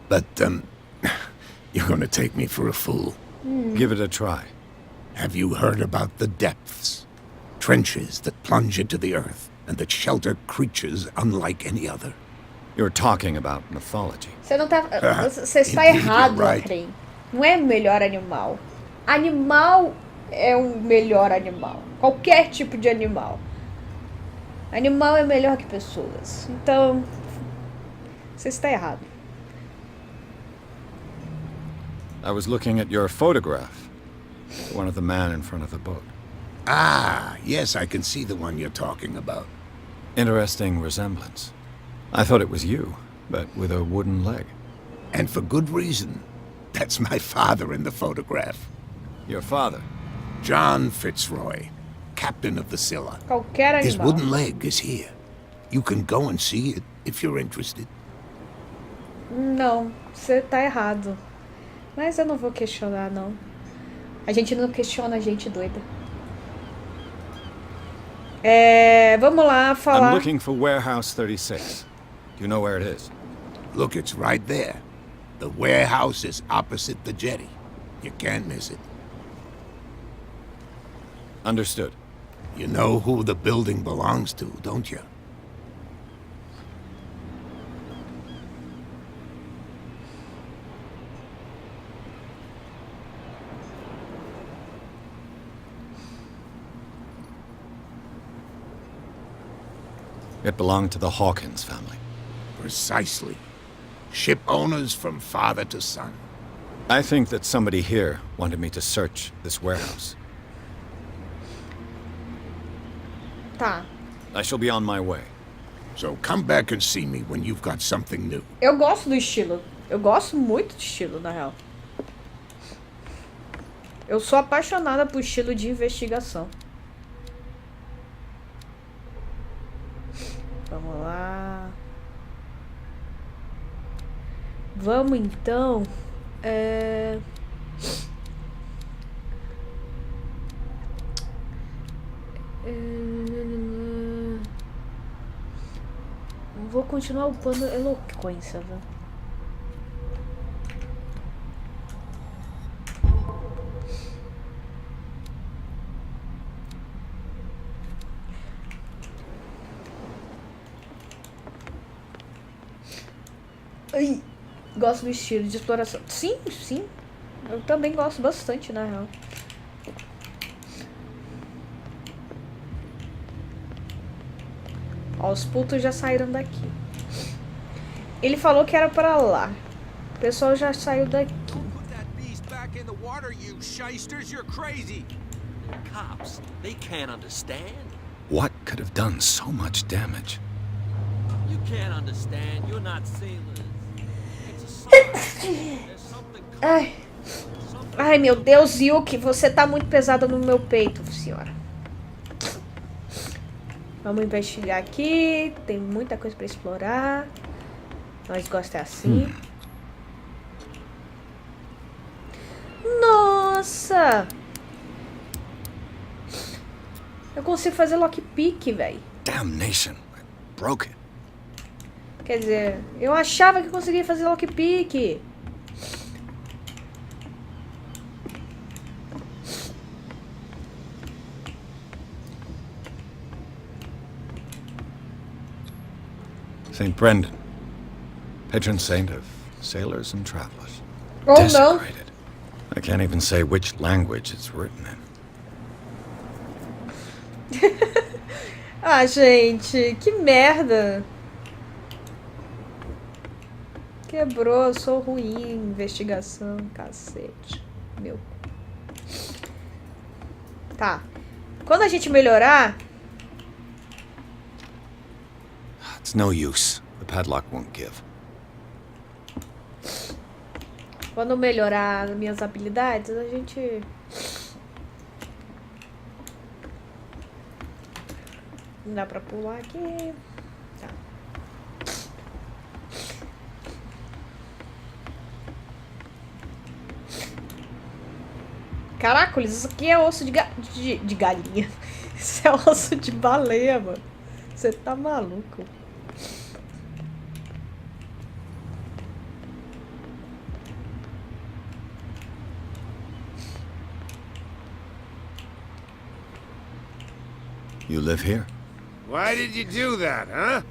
But, you're gonna take me for a fool. Give it a try. Have you heard about the depths? Trenches that plunge into the earth and that shelter creatures unlike any other. You're talking about mythology. Você não tá. Você está Indeed, errado, you're right. Akren. Não é o melhor animal. Animal é o melhor animal. Qualquer tipo de animal. Animal é melhor que pessoas. Então, você está errado. I was looking at your photograph. The one of the man in front of the boat. Ah, yes, I can see the one you're talking about. Interesting resemblance. I thought it was you, but with a wooden leg. And for good reason. That's my father in the photograph. Your father? John Fitzroy, captain of the Scylla. Qualquer animal. His wooden leg is here. You can go and see it if you're interested. Não, você tá errado. Mas eu não vou questionar, não. A gente não questiona a gente doida. Vamos lá falar. I'm looking for Warehouse 36. Do you know where it is? Look, it's right there. The warehouse is opposite the jetty. You can't miss it. Understood. You know who the building belongs to, don't you? It belonged to the Hawkins family. Precisely. Ship owners from father to son. I think that somebody here wanted me to search this warehouse. Tá. I shall be on my way. So come back and see me when you've got something new. Eu gosto do estilo. Eu gosto muito do estilo, na real. Eu sou apaixonada por estilo de investigação. Vamos lá. Vamos então. Vou continuar upando eloquência, velho. Ai, gosto do estilo de exploração. Sim, sim. Eu também gosto bastante, na real. Ó, os putos já saíram daqui. Ele falou que era pra lá. O pessoal já saiu daqui. Cops, they can't understand. What could have done so much damage? You can't understand. You're not sailors. It's a sign. There's something Ai. Ai, meu Deus, Yuki, você tá muito pesada no meu peito, senhora. Vamos investigar aqui. Tem muita coisa pra explorar. Nós gostamos assim. Nossa! Eu consigo fazer lockpick, velho. Damnation. I broke it. Quer dizer, eu achava que conseguia fazer lockpick. St. Brendan, patron saint of sailors and travelers. Oh, Desecrated. I can't even say which language it's written in. Ah, gente, que merda. Quebrou, eu sou ruim em investigação, cacete. Meu. Tá. Quando a gente melhorar... It's no use. The padlock won't give. Quando melhorar as minhas habilidades, a gente... Não dá pra pular aqui. Tá. Caracoles, isso aqui é osso de galinha. Isso é osso de baleia, mano. Você tá maluco. You live here? Why did you do that, huh?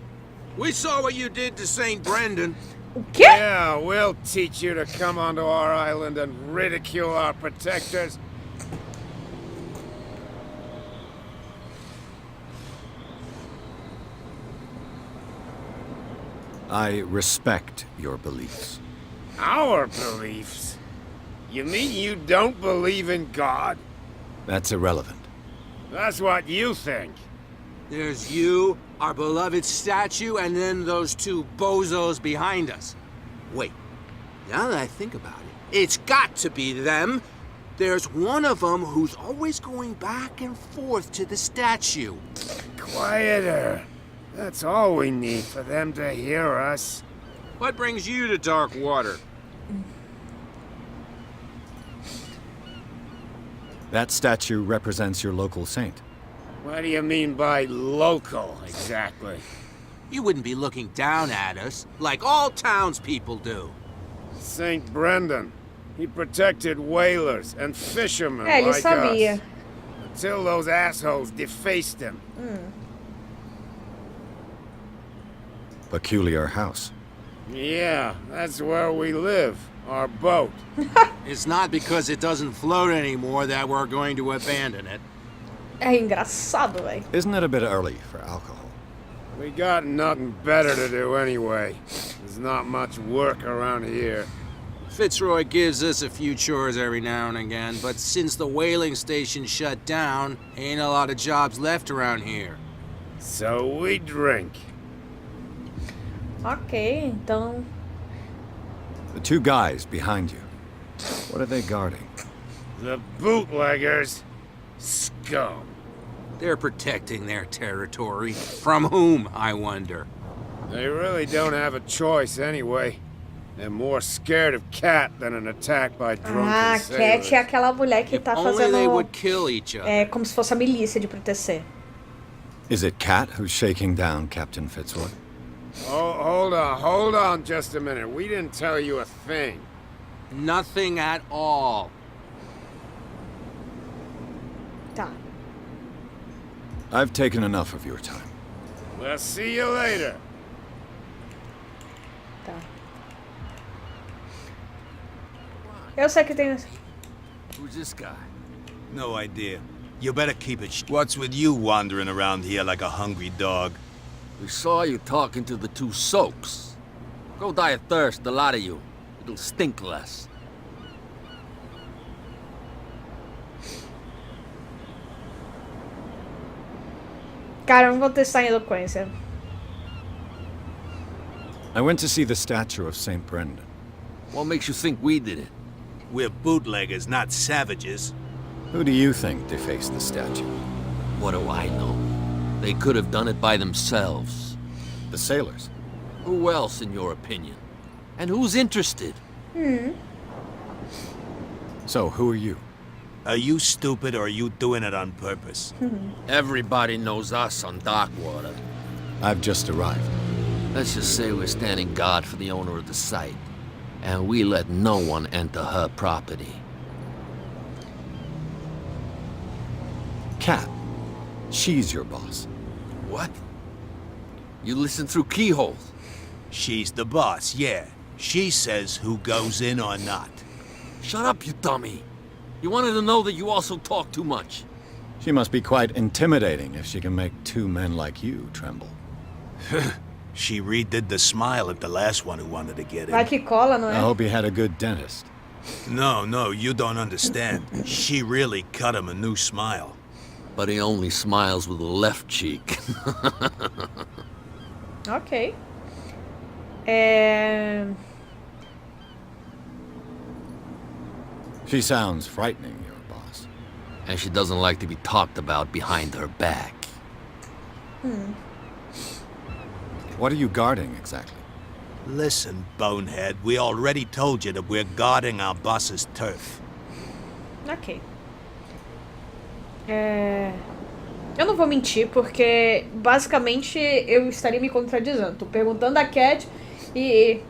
We saw what you did to St. Brendan. O quê? Yeah, we'll teach you to come onto our island and ridicule our protectors. I respect your beliefs. Our beliefs? You mean you don't believe in God? That's irrelevant. That's what you think. There's you, our beloved statue, and then those two bozos behind us. Wait, now that I think about it, it's got to be them. There's one of them who's always going back and forth to the statue. Quieter. That's all we need for them to hear us. What brings you to dark water? That statue represents your local saint. What do you mean by local, exactly? You wouldn't be looking down at us, like all townspeople do. St. Brendan. He protected whalers and fishermen É, ele like sabia. us. Until those assholes defaced him. Peculiar house. Yeah, that's where we live. Our boat. It's not because it doesn't float anymore that we're going to abandon it. É engraçado, velho. Isn't it a bit early for alcohol? We got nothing better to do anyway. There's not much work around here. Fitzroy gives us a few chores every now and again, but since the whaling station shut down, ain't a lot of jobs left around here. So we drink. Ok, então. The two guys behind you. What are they guarding? The bootleggers. Scum. They're protecting their territory. From whom, I wonder? They really don't have a choice anyway. They're more scared of Cat than an attack by drunken Ah, sailors. Cat é aquela mulher que If tá only they fazendo. would kill each other. É como se fosse a milícia de proteger. Is it Cat who's shaking down Captain Fitzroy? Oh, hold on just a minute. We didn't tell you a thing. Nothing at all. Tá. I've taken enough of your time. We'll see you later. Tá. Eu sei que tem. Who's this guy? No idea. You better keep it. What's with you wandering around here like a hungry dog? We saw you talking to the two soaks. Go die of thirst, the lot of you. It'll stink less. Cara, eu não vou testar em eloquência. I went to see the statue of St. Brendan. What makes you think we did it? We're bootleggers, not savages. Who do you think defaced the statue? What do I know? They could have done it by themselves. The sailors. Who else, in your opinion? And who's interested? So, who are you? Are you stupid or are you doing it on purpose? Everybody knows us on Darkwater. I've just arrived. Let's just say we're standing guard for the owner of the site. And we let no one enter her property. Cat. She's your boss. What? You listen through keyholes. She's the boss, yeah. She says who goes in or not. Shut up, you dummy. You wanted to know that you also talk too much. She must be quite intimidating if she can make two men like you tremble. She redid the smile at the last one who wanted to get Vai in. que cola, não I é? hope he had a good dentist. No, you don't understand. She really cut him a new smile. But he only smiles with the left cheek. Ok. É... She sounds frightening, your boss. And she doesn't like to be talked about behind her back. What are you guarding exactly? Listen, bonehead, we already told you that we're guarding our boss's turf. Ok. É... Eu não vou mentir, porque basicamente eu estaria me contradizendo. Tô perguntando a Cat e...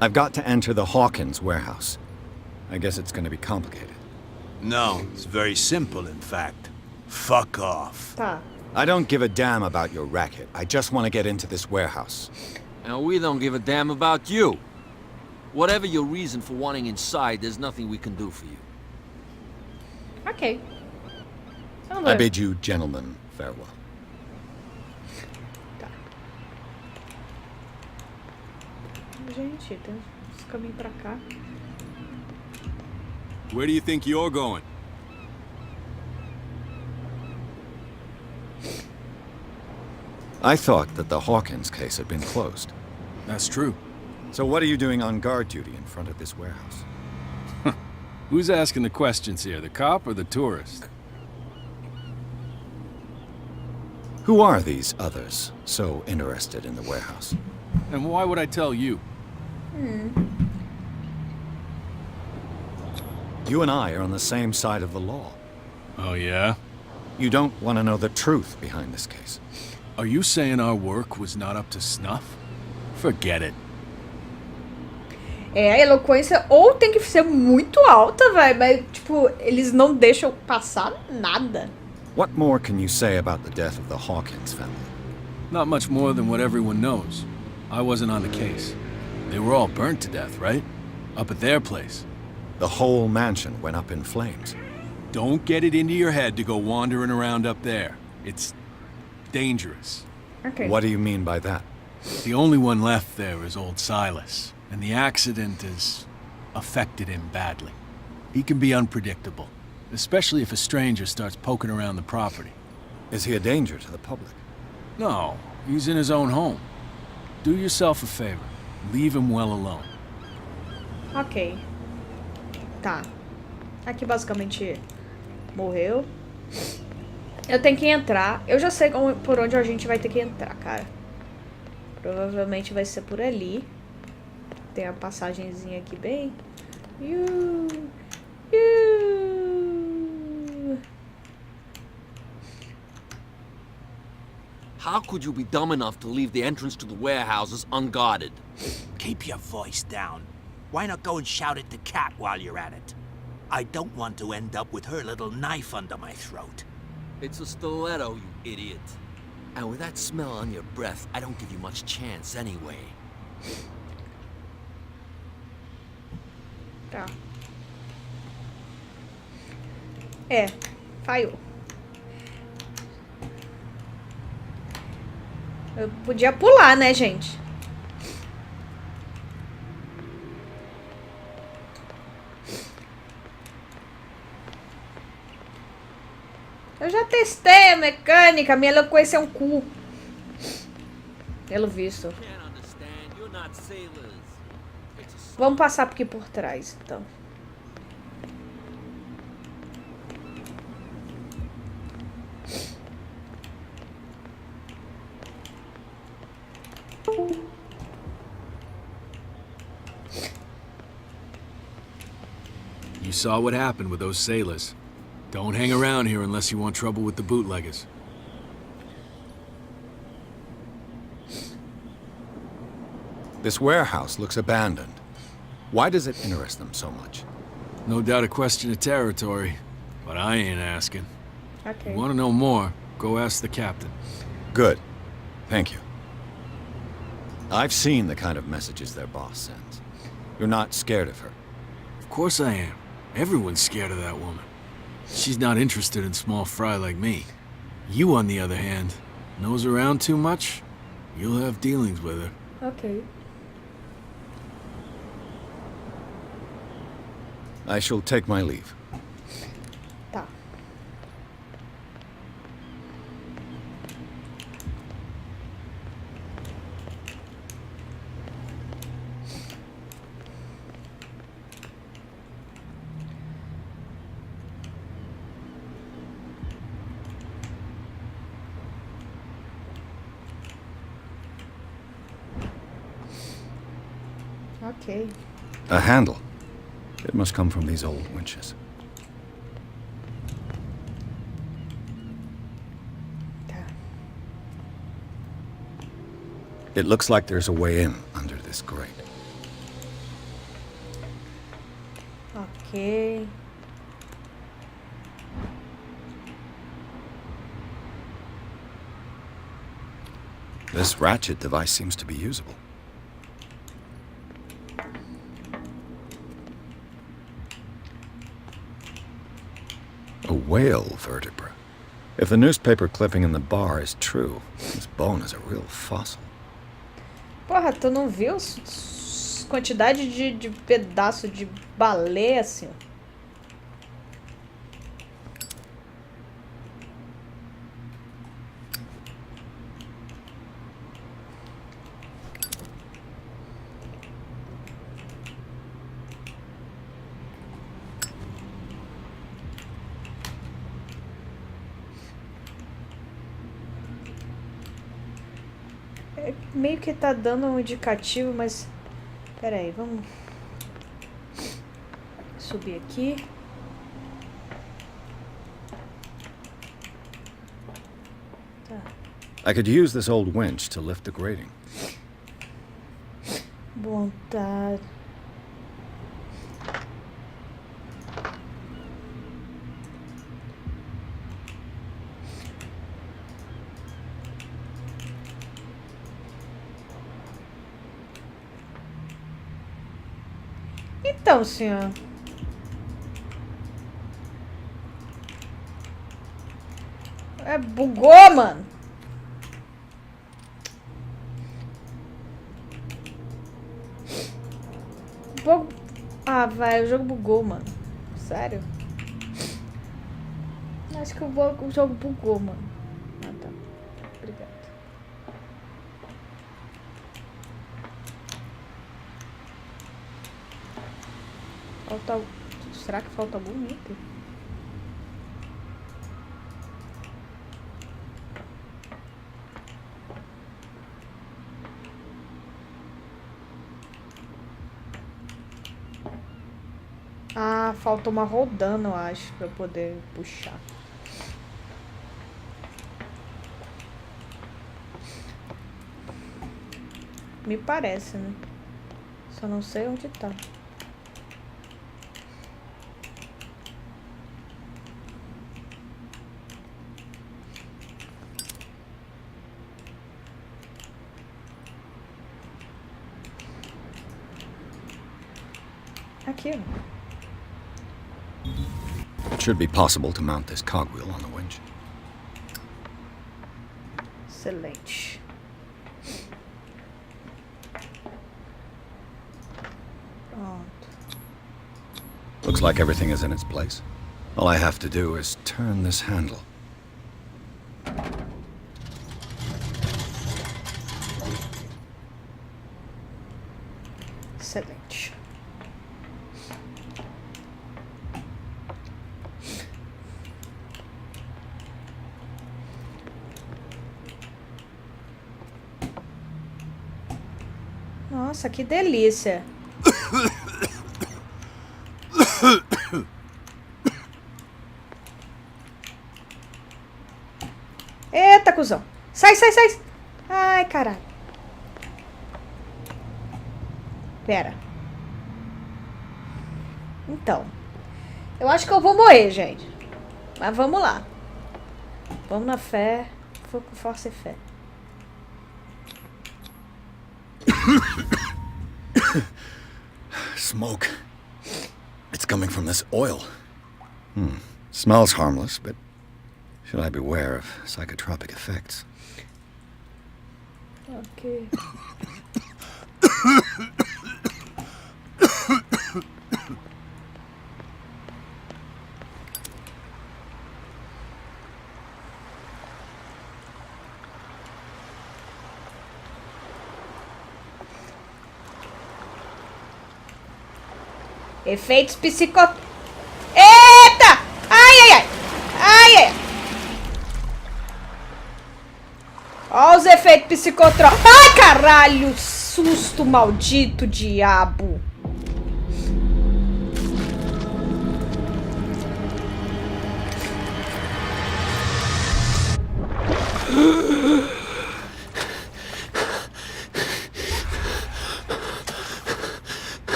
I've got to enter the Hawkins warehouse. I guess it's gonna be complicated. No, it's very simple, in fact. Fuck off. Tá. I don't give a damn about your racket. I just want to get into this warehouse. And we don't give a damn about you. Whatever your reason for wanting inside, there's nothing we can do for you. Ok. Vamos I ver. bid you gentlemen farewell. Tá. Gente, tem uns caminhos pra cá. Where do you think you're going? I thought that the Hawkins case had been closed. That's true. So what are you doing on guard duty in front of this warehouse? Who's asking the questions here, the cop or the tourist? Who are these others so interested in the warehouse? And why would I tell you? You and I are on the same side of the law. Oh, yeah? You don't want to know the truth behind this case. Are you saying our work was not up to snuff? Forget it. É, a eloquência ou tem que ser muito alta, velho, mas, tipo, eles não deixam passar nada. What more can you say about the death of the Hawkins family? Not much more than what everyone knows. I wasn't on the case. They were all burnt to death, right? Up at their place. The whole mansion went up in flames. Don't get it into your head to go wandering around up there. It's dangerous. Ok. What do you mean by that? The only one left there is old Silas, and the accident has affected him badly. He can be unpredictable, especially if a stranger starts poking around the property. Is he a danger to the public? No, he's in his own home. Do yourself a favor. Leave him well alone. Ok. Tá. Aqui basicamente morreu. Eu tenho que entrar. Eu já sei por onde a gente vai ter que entrar, cara. Provavelmente vai ser por ali. Tem a passagenzinha aqui bem. How could you be dumb enough to leave the entrance to the warehouses unguarded? Keep your voice down. Why not go and shout at the cat while you're at it? I don't want to end up with her little knife under my throat. It's a stiletto, you idiot. And with that smell on your breath, I don't give you much chance anyway. Tá. É, falhou. Eu podia pular, né, gente? Eu já testei a mecânica, minha eloquência é um cu. Pelo visto. Vamos passar aqui por trás, então. You saw what happened with those sailors. Don't hang around here unless you want trouble with the bootleggers. This warehouse looks abandoned. Why does it interest them so much? No doubt a question of territory, but I ain't asking. Okay. You want to know more, go ask the captain. Good. Thank you. I've seen the kind of messages their boss sends. You're not scared of her. Of course I am. Everyone's scared of that woman. She's not interested in small fry like me. You, on the other hand, nose around too much, you'll have dealings with her. Ok. I shall take my leave. Tá. Ok. A handle. It must come from these old winches. Tá. It looks like there's a way in under this grate. Ok. This ratchet device seems to be usable. A whale vertebra. If the newspaper clipping in the bar is true, this bone is a real fossil. Porra, tu não viu quantidade de pedaço de baleia assim? Meio que tá dando um indicativo, mas... Pera aí, vamos... subir aqui. Tá. I could use this old winch to lift the grating. Bom, tá... Então, senhor. Bugou, mano. Ah, vai, o jogo bugou, mano. Sério? Acho que o jogo bugou, mano. Ah, tá. Obrigado. Falta... Será que falta algum item? Ah, falta uma rodando, eu acho, pra eu poder puxar. Me parece, né? Só não sei onde tá. Aqui, ó. It should be possible to mount this cogwheel on the winch. Excelente. Pronto. Looks like everything is in its place. All I have to do is turn this handle. Excelente. Nossa, que delícia. Eita, cuzão. Sai, sai, sai. Ai, caralho. Pera. Então. Eu acho que eu vou morrer, gente. Mas vamos lá. Vamos na fé. Vou com força e fé. Smoke. It's coming from this oil. Smells harmless, but should I beware of psychotropic effects? Ok. Efeitos psico... Eita! Ai, ai, ai! Ai, ai! Ó os efeitos psicotrópicos. Ai, caralho! Susto maldito, diabo!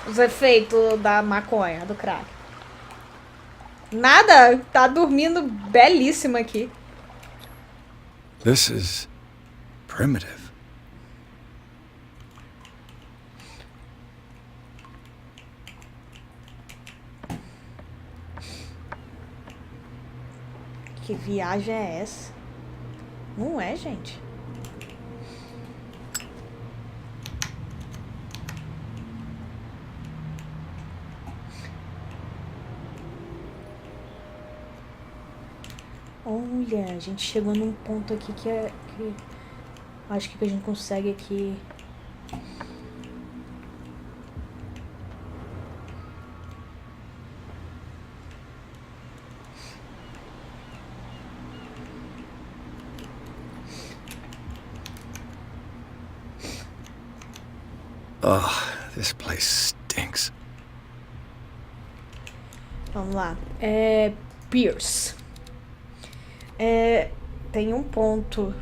Os efeitos da maconha, do crack. Nada, tá dormindo belíssima aqui. This is primitive. Que viagem é essa? Não é, gente? Olha, a gente chegou num ponto aqui que é... acho que a gente consegue aqui... Oh, this place stinks. Vamos lá. Pierce. Tem um ponto.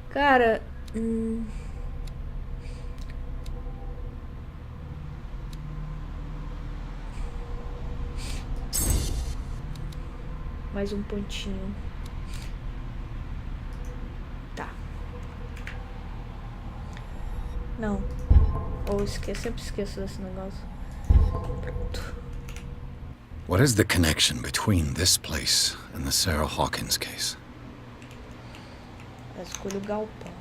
Cara... Mais um pontinho. Tá. Não. Ou sempre esqueço desse negócio. Pronto. What is the connection between this place and the Sarah Hawkins case? Escolho o galpão.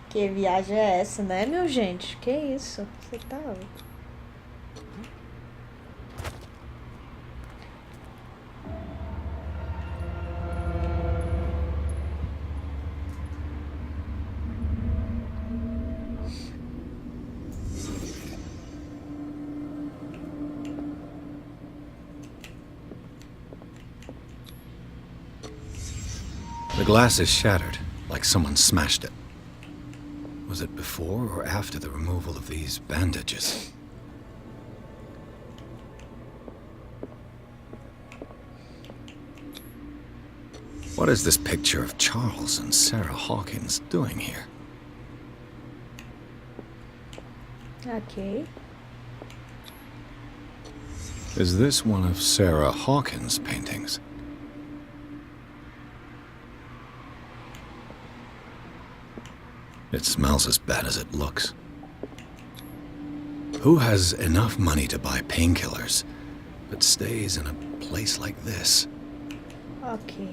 Que viagem é essa, né, meu gente? Que isso? Você tá... The glass is shattered, like someone smashed it. Was it before or after the removal of these bandages? What is this picture of Charles and Sarah Hawkins doing here? Ok. Is this one of Sarah Hawkins' paintings? It smells as bad as it looks. Who has enough money to buy painkillers, but stays in a place like this? Ok.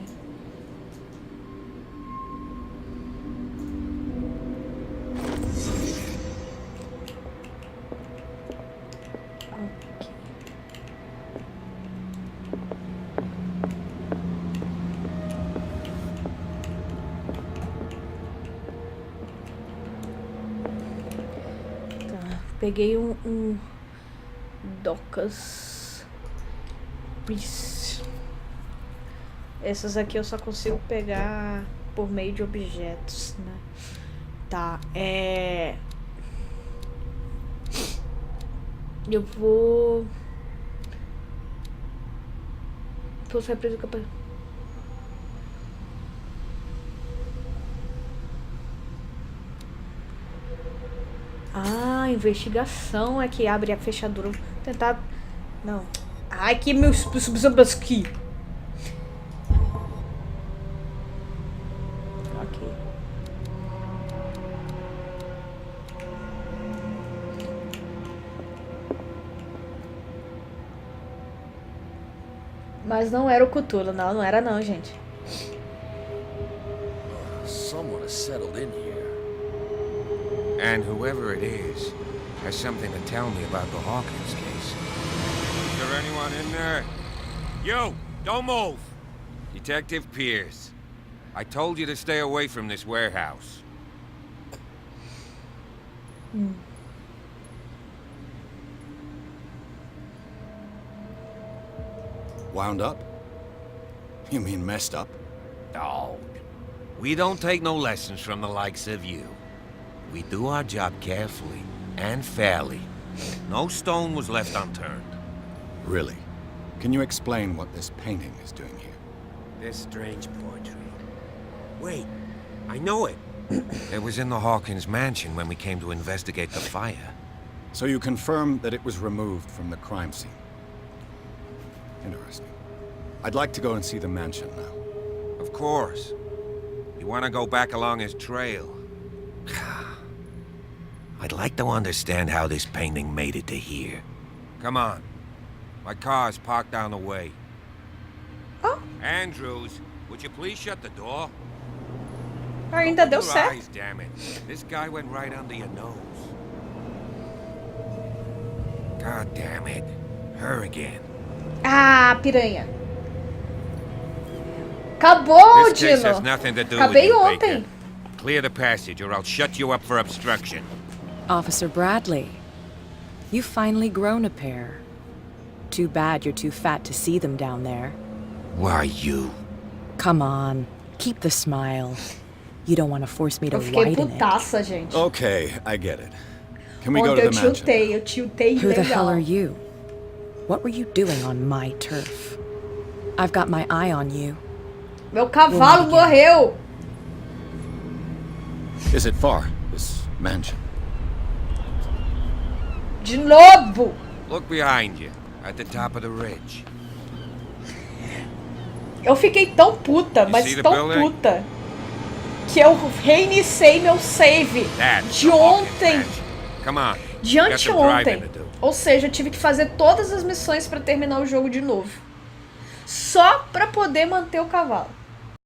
Peguei um docas. Essas aqui eu só consigo pegar por meio de objetos, né? Tá, eu vou... Você preso capaz... Ah, investigação é que abre a fechadura. Vou tentar... Não. Ai, que meus... aqui. Ok. Mas não era o Cthulhu, não era não, gente. Someone has settled in here. And whoever it is has something to tell me about the Hawkins case. Is there anyone in there? You! Don't move! Detective Pierce. I told you to stay away from this warehouse. Wound up? You mean messed up? Dog. We don't take no lessons from the likes of you. We do our job carefully and fairly. No stone was left unturned. Really? Can you explain what this painting is doing here? This strange portrait. Wait, I know it. It was in the Hawkins mansion when we came to investigate the fire. So you confirm that it was removed from the crime scene. Interesting. I'd like to go and see the mansion now. Of course. You want to go back along his trail? I'd like to understand how this painting made it to here. Come on. My car's parked down the way. Oh. Andrews, would you please shut the door? Ainda deu Your certo. eyes, damn it. This guy went right under your nose. God damn it. Her again. Ah, piranha. Acabou, This case has Dino. nothing to do with Acabei you, ontem. Baker. Clear the passage or I'll shut you up for obstruction. Officer Bradley, you've finally grown a pair. Too bad you're too fat to see them down there. Why you? Come on, keep the smile. You don't want to force me to Eu fiquei widen it. putaça, gente. Okay, I get it. Can we go Ontem to eu the mansion? tiltei Who the hell legal. are you? What were you doing on my turf? I've got my eye on you. Meu cavalo morreu. Is it far, this mansion? De novo. Look behind you, at the top of the ridge. Eu fiquei tão puta, see mas the tão building? puta, que eu reiniciei meu save That's de the Hawkins ontem, mansion. Come on. de Got some driving anteontem. to do. Ou seja, eu tive que fazer todas as missões pra terminar o jogo de novo. Só pra poder manter o cavalo.